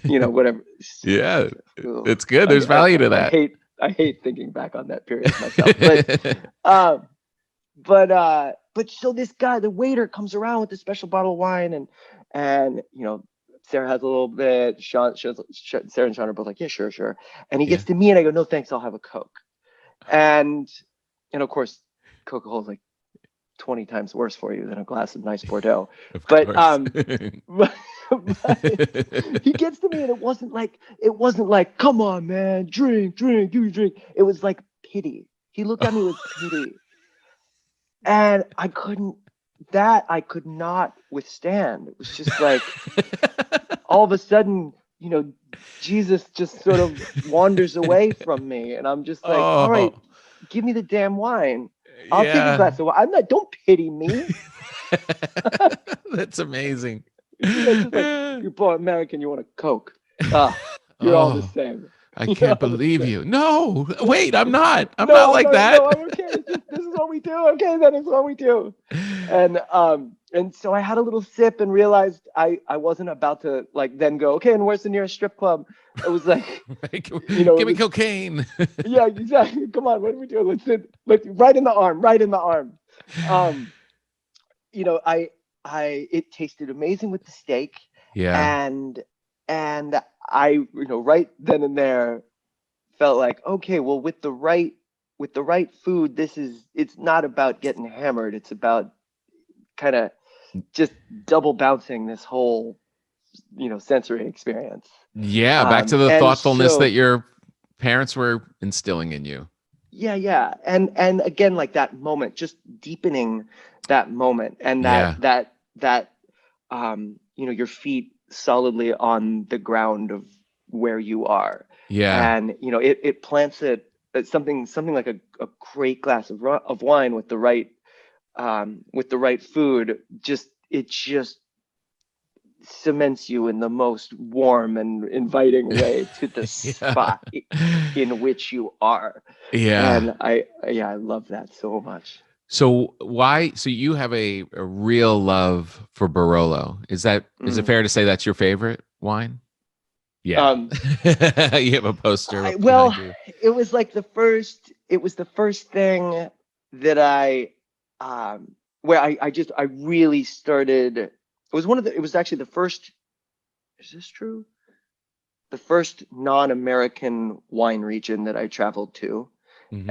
Whatever. Yeah, it's good. There's value to that. I hate thinking back on that period myself. But so this guy, the waiter, comes around with a special bottle of wine, and Sarah has a little bit. Sarah and Sean are both like, yeah, sure. And he gets to me, and I go, no, thanks, I'll have a Coke. And of course, Coca-Cola's like 20 times worse for you than a glass of nice Bordeaux. But he gets to me, and it wasn't like, come on, man, drink, do your drink. It was like pity. He looked at me with pity. And I could not withstand. It was just like, all of a sudden, Jesus just sort of wanders away from me. And I'm just like, all right, give me the damn wine. I'll take a glass of wine. Don't pity me. That's amazing. Like, you're born American, you want a Coke. You're all the same. I can't believe you. No, wait, I'm not. I'm No, not like that. No, I'm okay. This is what we do. Okay, then it's what we do. And so I had a little sip and realized I wasn't about to like then go, okay, and where's the nearest strip club? It was like, Give me cocaine. yeah, exactly. Come on, what do we do? Let's right in the arm, right in the arm. It tasted amazing with the steak. Yeah. And I, right then and there felt like, okay, well, with the right food, it's not about getting hammered. It's about kind of just double bouncing this whole, sensory experience. Yeah. Back to the and thoughtfulness so- that your parents were instilling in you. Yeah. And again, like that moment, just deepening that moment and that your feet solidly on the ground of where you are. Yeah. And it plants it something like a great glass of wine with the right food. It just cements you in the most warm and inviting way to the spot in which you are. Yeah. And I love that so much. So you have a real love for Barolo. Is it fair to say that's your favorite wine? Yeah. You have a poster. It was like the first thing that I really started. It was actually the first, is this true? The first non-American wine region that I traveled to. Mm-hmm.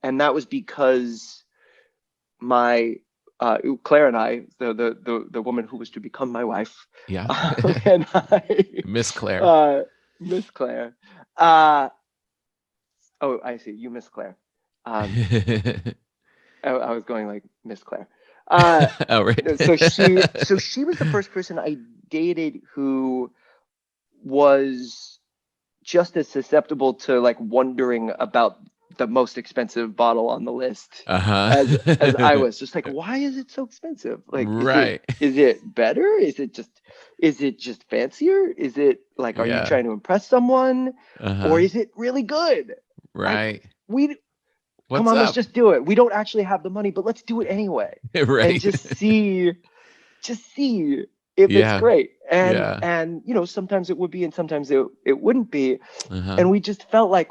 And that was because my Claire and I, the woman who was to become my wife, yeah, and Miss Claire, Miss Claire. Oh, I see. You Miss Claire. I was going like Miss Claire. Oh, right. So she was the first person I dated who was just as susceptible to like wondering about the most expensive bottle on the list as I was. Just like, why is it so expensive? Like, right? Is it better? Is it just fancier? Is it like, are you trying to impress someone, or is it really good? Right. Like, What's come on, up? let's just do it. We don't actually have the money, but let's do it anyway. Right. And just see if it's great. And sometimes it would be, and sometimes it wouldn't be. And we just felt like,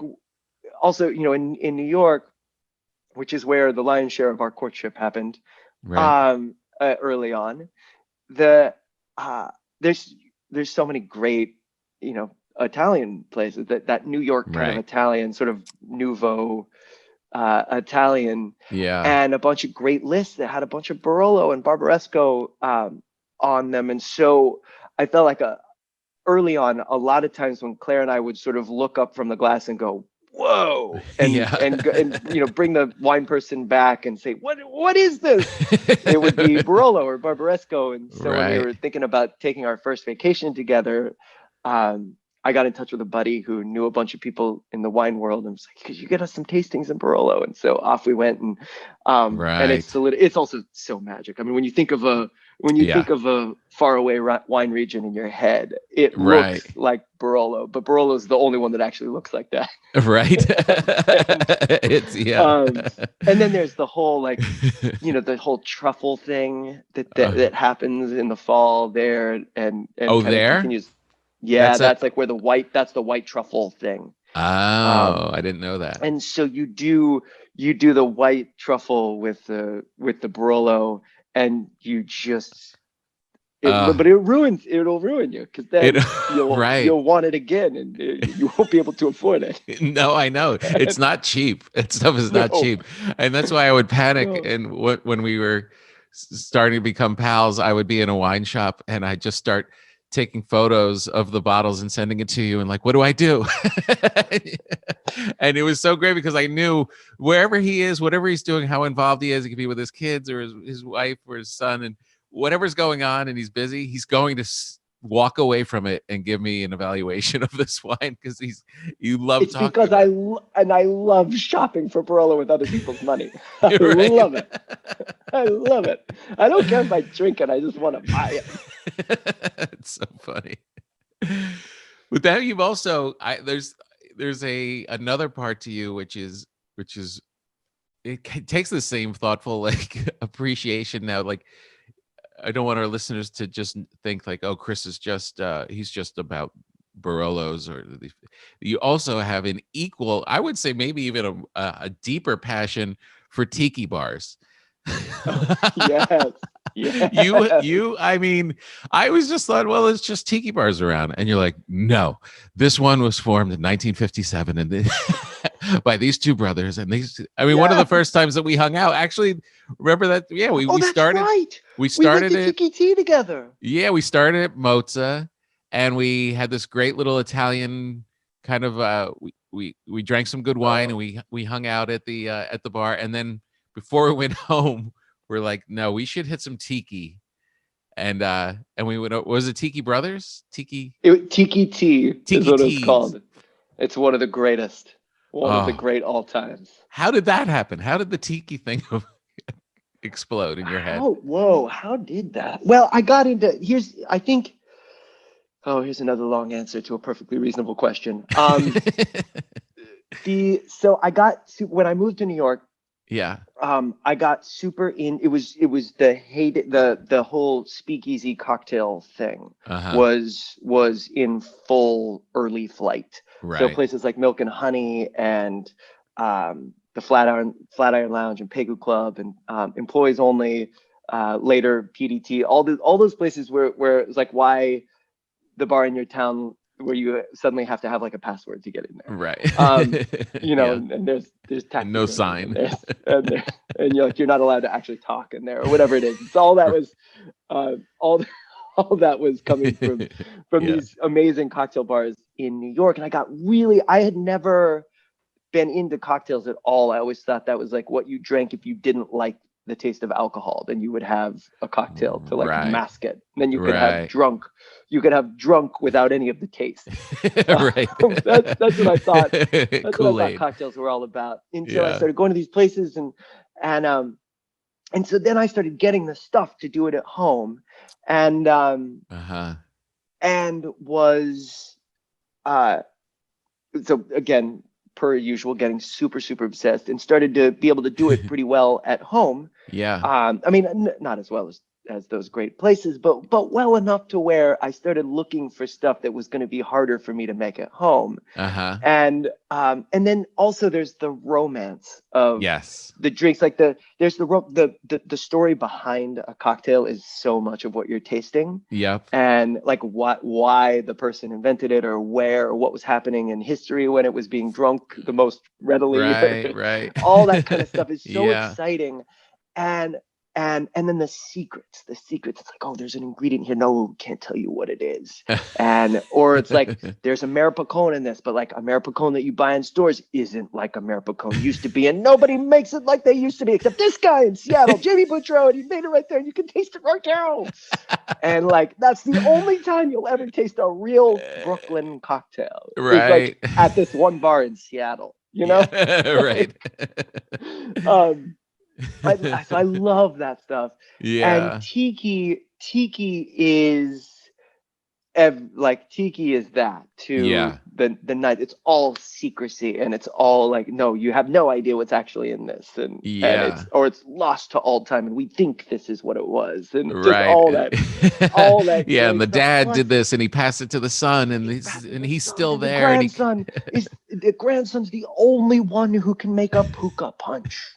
also, in New York, which is where the lion's share of our courtship happened, right. Early on, there's so many great, Italian places, that New York kind of Italian, sort of nouveau Italian, and a bunch of great lists that had a bunch of Barolo and Barbaresco on them. And so I felt like early on, a lot of times when Claire and I would sort of look up from the glass and go, whoa, and bring the wine person back and say, what is this? It would be Barolo or Barbaresco. And so when we were thinking about taking our first vacation together, I got in touch with a buddy who knew a bunch of people in the wine world, and was like, could you get us some tastings in Barolo? And so off we went, and it's also so magic. I mean, when you think of a faraway wine region in your head, it looks like Barolo, but Barolo is the only one that actually looks like that. Right. And then there's the whole the whole truffle thing that happens in the fall there, and there continues. Yeah, that's like where that's the white truffle thing. Oh, I didn't know that. And so you do the white truffle with the Barolo, and you just but it'll ruin you, because then you'll want it again, and you won't be able to afford it. No, I know. It's not cheap. That stuff is not cheap. And that's why I would panic. No. And when we were starting to become pals, I would be in a wine shop and I'd just start taking photos of the bottles and sending it to you, and like, what do I do? And it was so great because I knew wherever he is, whatever he's doing, how involved he is, he could be with his kids or his wife or his son, and whatever's going on and he's busy, he's going to walk away from it and give me an evaluation of this wine, because you love it's talking because about I love shopping for Barolo with other people's money. I love it. I love it. I don't care if I drink it, I just want to buy it. It's so funny. But then you've also there's another part to you which is takes the same thoughtful like appreciation now. Like I don't want our listeners to just think like, oh, Chris is just he's just about Barolos, or you also have an equal, I would say maybe even a deeper passion for tiki bars. Yes. Yes. I mean, I was just thought, well, it's just tiki bars around, and you're like, no, this one was formed in 1957 and by these two brothers, and one of the first times that we hung out, actually, remember that? Yeah, we started. Right. We started we went to Tiki Tea together. Yeah, we started at Mozza, and we had this great little Italian kind of. We drank some good wine, and we hung out at the bar, and then before we went home, we're like, no, we should hit some tiki, and we went. Was it Tiki Brothers? Tiki Tea is what it's called. It's one of the greatest, of the great all times. How did that happen? How did the tiki thing explode in your head? How did that? Well, I got into here's another long answer to a perfectly reasonable question. When I moved to New York. Yeah. I got super in. It was the whole speakeasy cocktail thing was in full early flight. Right. So places like Milk and Honey and the Flatiron Lounge and Pegu Club and Employees Only, later PDT, all those places where it's like, why the bar in your town where you suddenly have to have like a password to get in there, right? And there's and no sign, and you're not allowed to actually talk in there or whatever it is. It's all that was, all that was coming from these amazing cocktail bars in New York, and I had never been into cocktails at all. I always thought that was like what you drank if you didn't like the taste of alcohol, then you would have a cocktail to mask it. And then you could have drunk. You could have drunk without any of the taste. Right. That's what I thought. That's Kool-Aid. what I thought cocktails were all about. Until I started going to these places and so then I started getting the stuff to do it at home, and was so again, per usual, getting super, super obsessed, and started to be able to do it pretty well at home. Yeah. I mean, not as well as those great places, but well enough to where I started looking for stuff that was going to be harder for me to make at home. And then also there's the romance of the drinks. Like there's the story behind a cocktail is so much of what you're tasting. Yep. And like why the person invented it, or where, or what was happening in history when it was being drunk the most readily. Right. All that kind of stuff is so exciting. And then the secrets, it's like, oh, there's an ingredient here. No, can't tell you what it is. Or it's like, there's a Maripacone in this, but like a Maripacone that you buy in stores isn't like a Maripacone used to be. And nobody makes it like they used to be, except this guy in Seattle, Jamie Boudreau, and he made it right there and you can taste it right now. And like, that's the only time you'll ever taste a real Brooklyn cocktail. Right. Like at this one bar in Seattle, you know? Right. I love that stuff. Yeah. And tiki is that to the night. It's all secrecy, and it's all like, no, you have no idea what's actually in this, and it's lost to all time, and we think this is what it was, and just all that. Yeah, and the dad did this, and he passed it to the son, and he's still there. The grandson's the only one who can make a puka punch.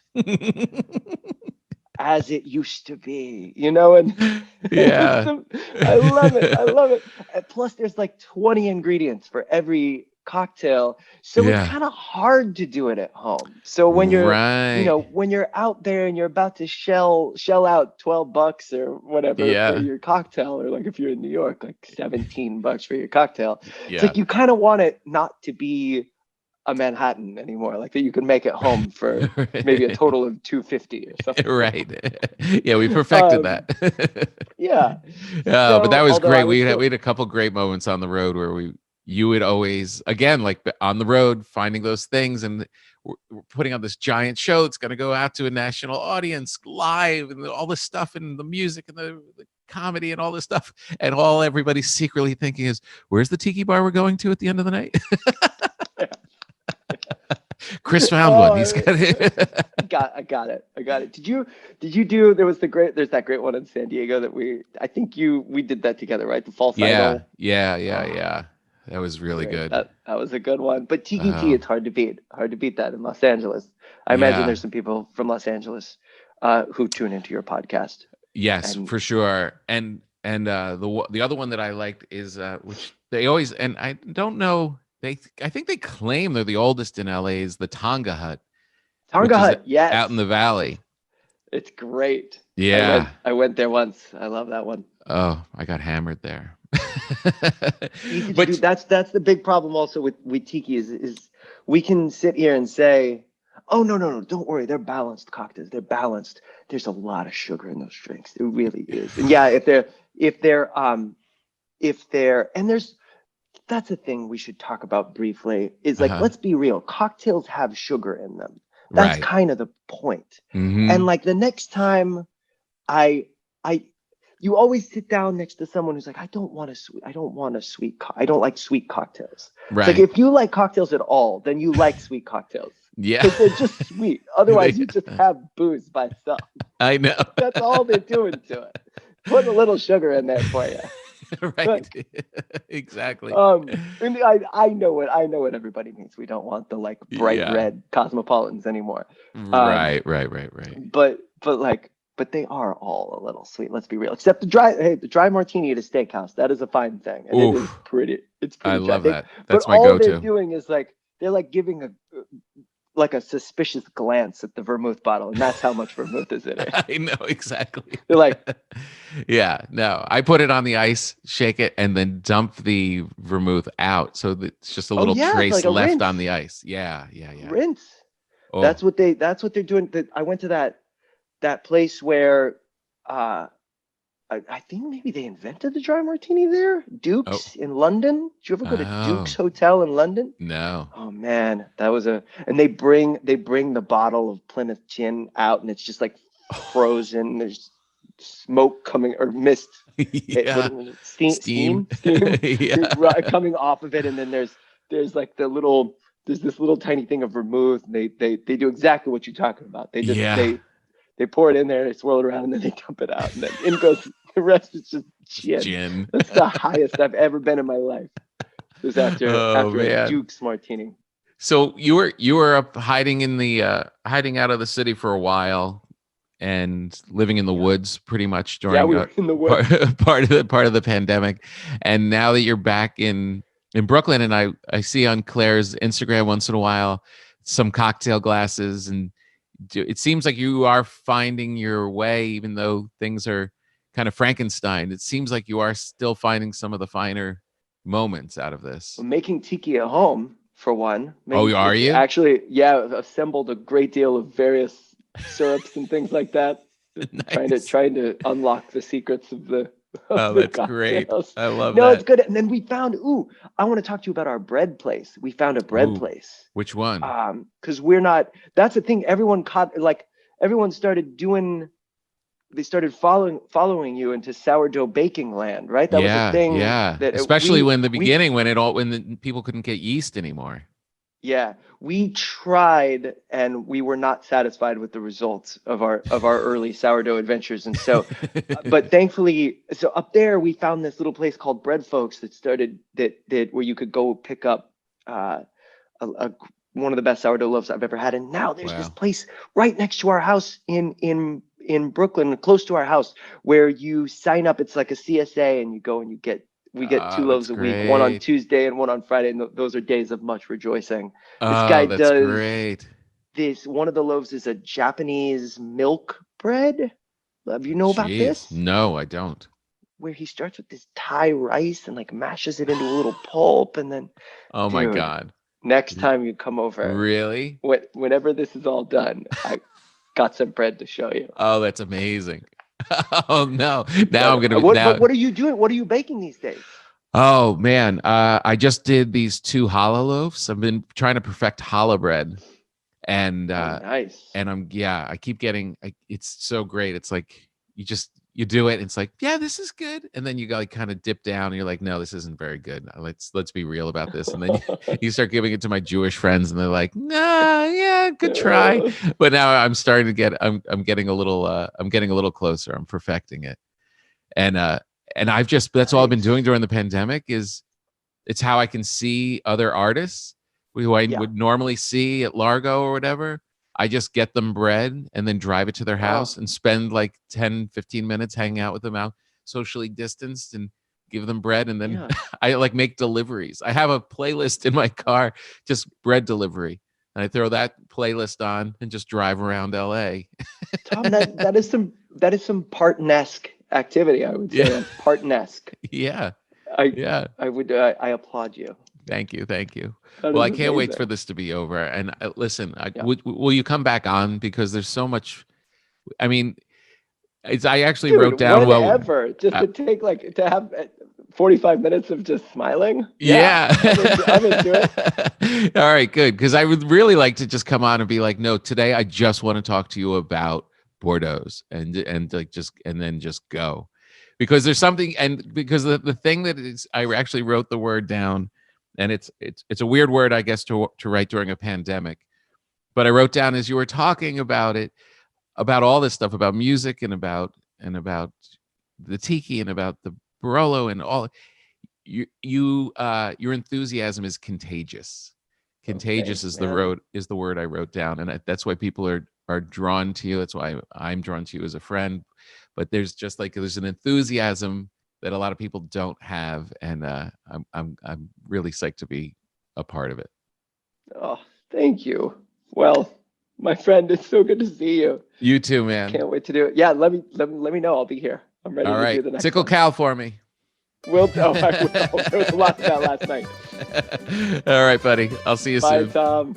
As it used to be, and I love it. And plus there's like 20 ingredients for every cocktail, so it's kind of hard to do it at home. So when you're when you're out there and you're about to shell out $12 or whatever for your cocktail, or like if you're in New York, like $17 for your cocktail, it's like you kind of want it not to be a Manhattan anymore, like that you can make at home for maybe a total of $2.50 or something. Right. Yeah, we perfected that. But that was great. We had a couple great moments on the road where you would always, again, like on the road, finding those things, and we're putting on this giant show that's going to go out to a national audience live, and all this stuff, and the music, and the comedy and all this stuff. And all everybody's secretly thinking is, where's the tiki bar we're going to at the end of the night? Chris found one. He's got it. I got it. Did you do, there's that great one in San Diego that we did that together, right? The false idol. Yeah. That was really good. That was a good one. But Tiki, it's hard to beat. Hard to beat that in Los Angeles. I imagine there's some people from Los Angeles who tune into your podcast. Yes, for sure. And the other one that I liked is which they always, and I don't know, I think they claim they're the oldest in LA, is the Tonga Hut. Tonga Hut, yes. Out in the valley. It's great. Yeah. I went there once. I love that one. Oh, I got hammered there. That's the big problem also with Tiki is we can sit here and say, oh, no, don't worry. They're balanced cocktails. They're balanced. There's a lot of sugar in those drinks. It really is. And yeah, that's a thing we should talk about briefly is like, let's be real. Cocktails have sugar in them. That's kind of the point. Mm-hmm. And like the next time you always sit down next to someone who's like, I don't like sweet cocktails. Right. It's like, if you like cocktails at all, then you like sweet cocktails. Yeah. Because they're just sweet. Otherwise, you just have booze by itself. I know. That's all they're doing to it. Put a little sugar in there for you. Right. Exactly. And I know what everybody means. We don't want the like bright red cosmopolitans anymore. Right. But they are all a little sweet. Let's be real. Except the dry martini at a steakhouse. That is a fine thing. And it is pretty. It's pretty. I love that. That's but my all go-to. they're doing is like they're like giving a suspicious glance at the vermouth bottle, and that's how much vermouth is in it. I know exactly. They're like, yeah, no. I put it on the ice, shake it, and then dump the vermouth out, so that it's just a little trace like left rinse. on the ice. Yeah. Rinse. Oh. That's what they're doing. I went to that place where I think maybe they invented the dry martini there. Duke's in London. Did you ever go to Duke's Hotel in London? No. Oh man, and they bring the bottle of Plymouth gin out, and it's just like frozen. There's smoke coming or mist. Steam. Coming off of it, and then there's like this little tiny thing of vermouth. And they do exactly what you're talking about. They just they pour it in there, they swirl it around, and then they dump it out, and then in goes the rest. Is just gin. That's the highest I've ever been in my life. It was after a Duke's martini. So you were up hiding out of the city for a while, and living in the woods pretty much during we were in the woods. part of the pandemic, and now that you're back in Brooklyn, and I see on Claire's Instagram once in a while some cocktail glasses, and it seems like you are finding your way, even though things are kind of Frankenstein. It seems like you are still finding some of the finer moments out of this. Well, making tiki at home, for one. Are you? Actually, assembled a great deal of various syrups and things like that. Nice. Trying to unlock the secrets of the. That's great. I love that. No, it's good. And then we found. I want to talk to you about our bread place. We found a bread place. Which one? Because we're not. That's the thing. Everyone started doing. They started following you into sourdough baking land, right? That was a thing. Yeah. Especially when the people couldn't get yeast anymore. Yeah, we tried, and we were not satisfied with the results of our early sourdough adventures, and so, but thankfully, so up there we found this little place called Bread Folks that started where you could go pick up one of the best sourdough loaves I've ever had, and now there's this place right next to our house in Brooklyn, close to our house, where you sign up. It's like a CSA, and you go and we get 2 loaves a week, one on Tuesday and one on Friday, and those are days of much rejoicing. This guy does great. This. One of the loaves is a Japanese milk bread. Do you know about this? No, I don't. Where he starts with this Thai rice and like mashes it into a little pulp, and then. Oh my God! Next time you come over, really? Whenever this is all done, I got some bread to show you. Oh, that's amazing. Oh no! Now I'm gonna. What are you doing? What are you baking these days? Oh man, I just did these 2 challah loaves. I've been trying to perfect challah bread, and nice. And I keep getting. It's so great. It's like you you do it, and it's like, yeah, this is good, and then you go like kind of dip down, and you're like, no, this isn't very good. Let's be real about this, and then you start giving it to my Jewish friends, and they're like, nah, yeah, good try. But now I'm starting to get, I'm getting a little closer. I'm perfecting it, and I've just, that's all I've been doing during the pandemic. Is it's how I can see other artists who I would normally see at Largo or whatever. I just get them bread and then drive it to their house and spend like 10, 15 minutes hanging out with them, out socially distanced, and give them bread. And then I like make deliveries. I have a playlist in my car, just bread delivery. And I throw that playlist on and just drive around LA. Tom, that is some Parton-esque activity, I would say. Yeah. Parton-esque. Yeah. I applaud you. Thank you. That Well, is I can't wait amazing. for this to be over. And listen, will you come back on? Because there's so much. I mean, I actually wrote down whenever, just to have 45 minutes of just smiling. Yeah. I'm into it. All right, good. Because I would really like to just come on and be like, no, today I just want to talk to you about Bordeaux's and like then just go. Because there's something, and because the thing that is, I actually wrote the word down, and it's a weird word, I guess, to write during a pandemic. But I wrote down, as you were talking about it, about all this stuff, about music and about the tiki and about the Barolo and all, your enthusiasm is contagious. Contagious is the word I wrote down, and that's why people are drawn to you. That's why I'm drawn to you as a friend. But there's an enthusiasm that a lot of people don't have, and I'm really psyched to be a part of it. Oh, thank you. Well, my friend, it's so good to see you. You too, man. Can't wait to do it. Yeah, let me know. I'll be here. I'm ready to do the next Tickle one. Cal for me. I will. There was a lot of that last night. All right, buddy. I'll see you soon. Bye, Tom.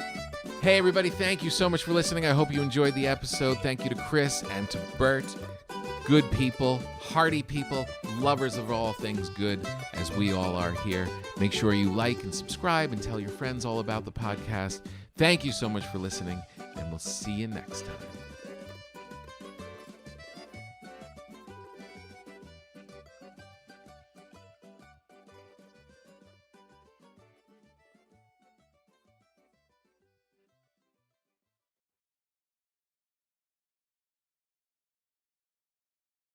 Hey, everybody. Thank you so much for listening. I hope you enjoyed the episode. Thank you to Chris and to Bert. Good people, hearty people, lovers of all things good, as we all are here. Make sure you like and subscribe and tell your friends all about the podcast. Thank you so much for listening, and we'll see you next time.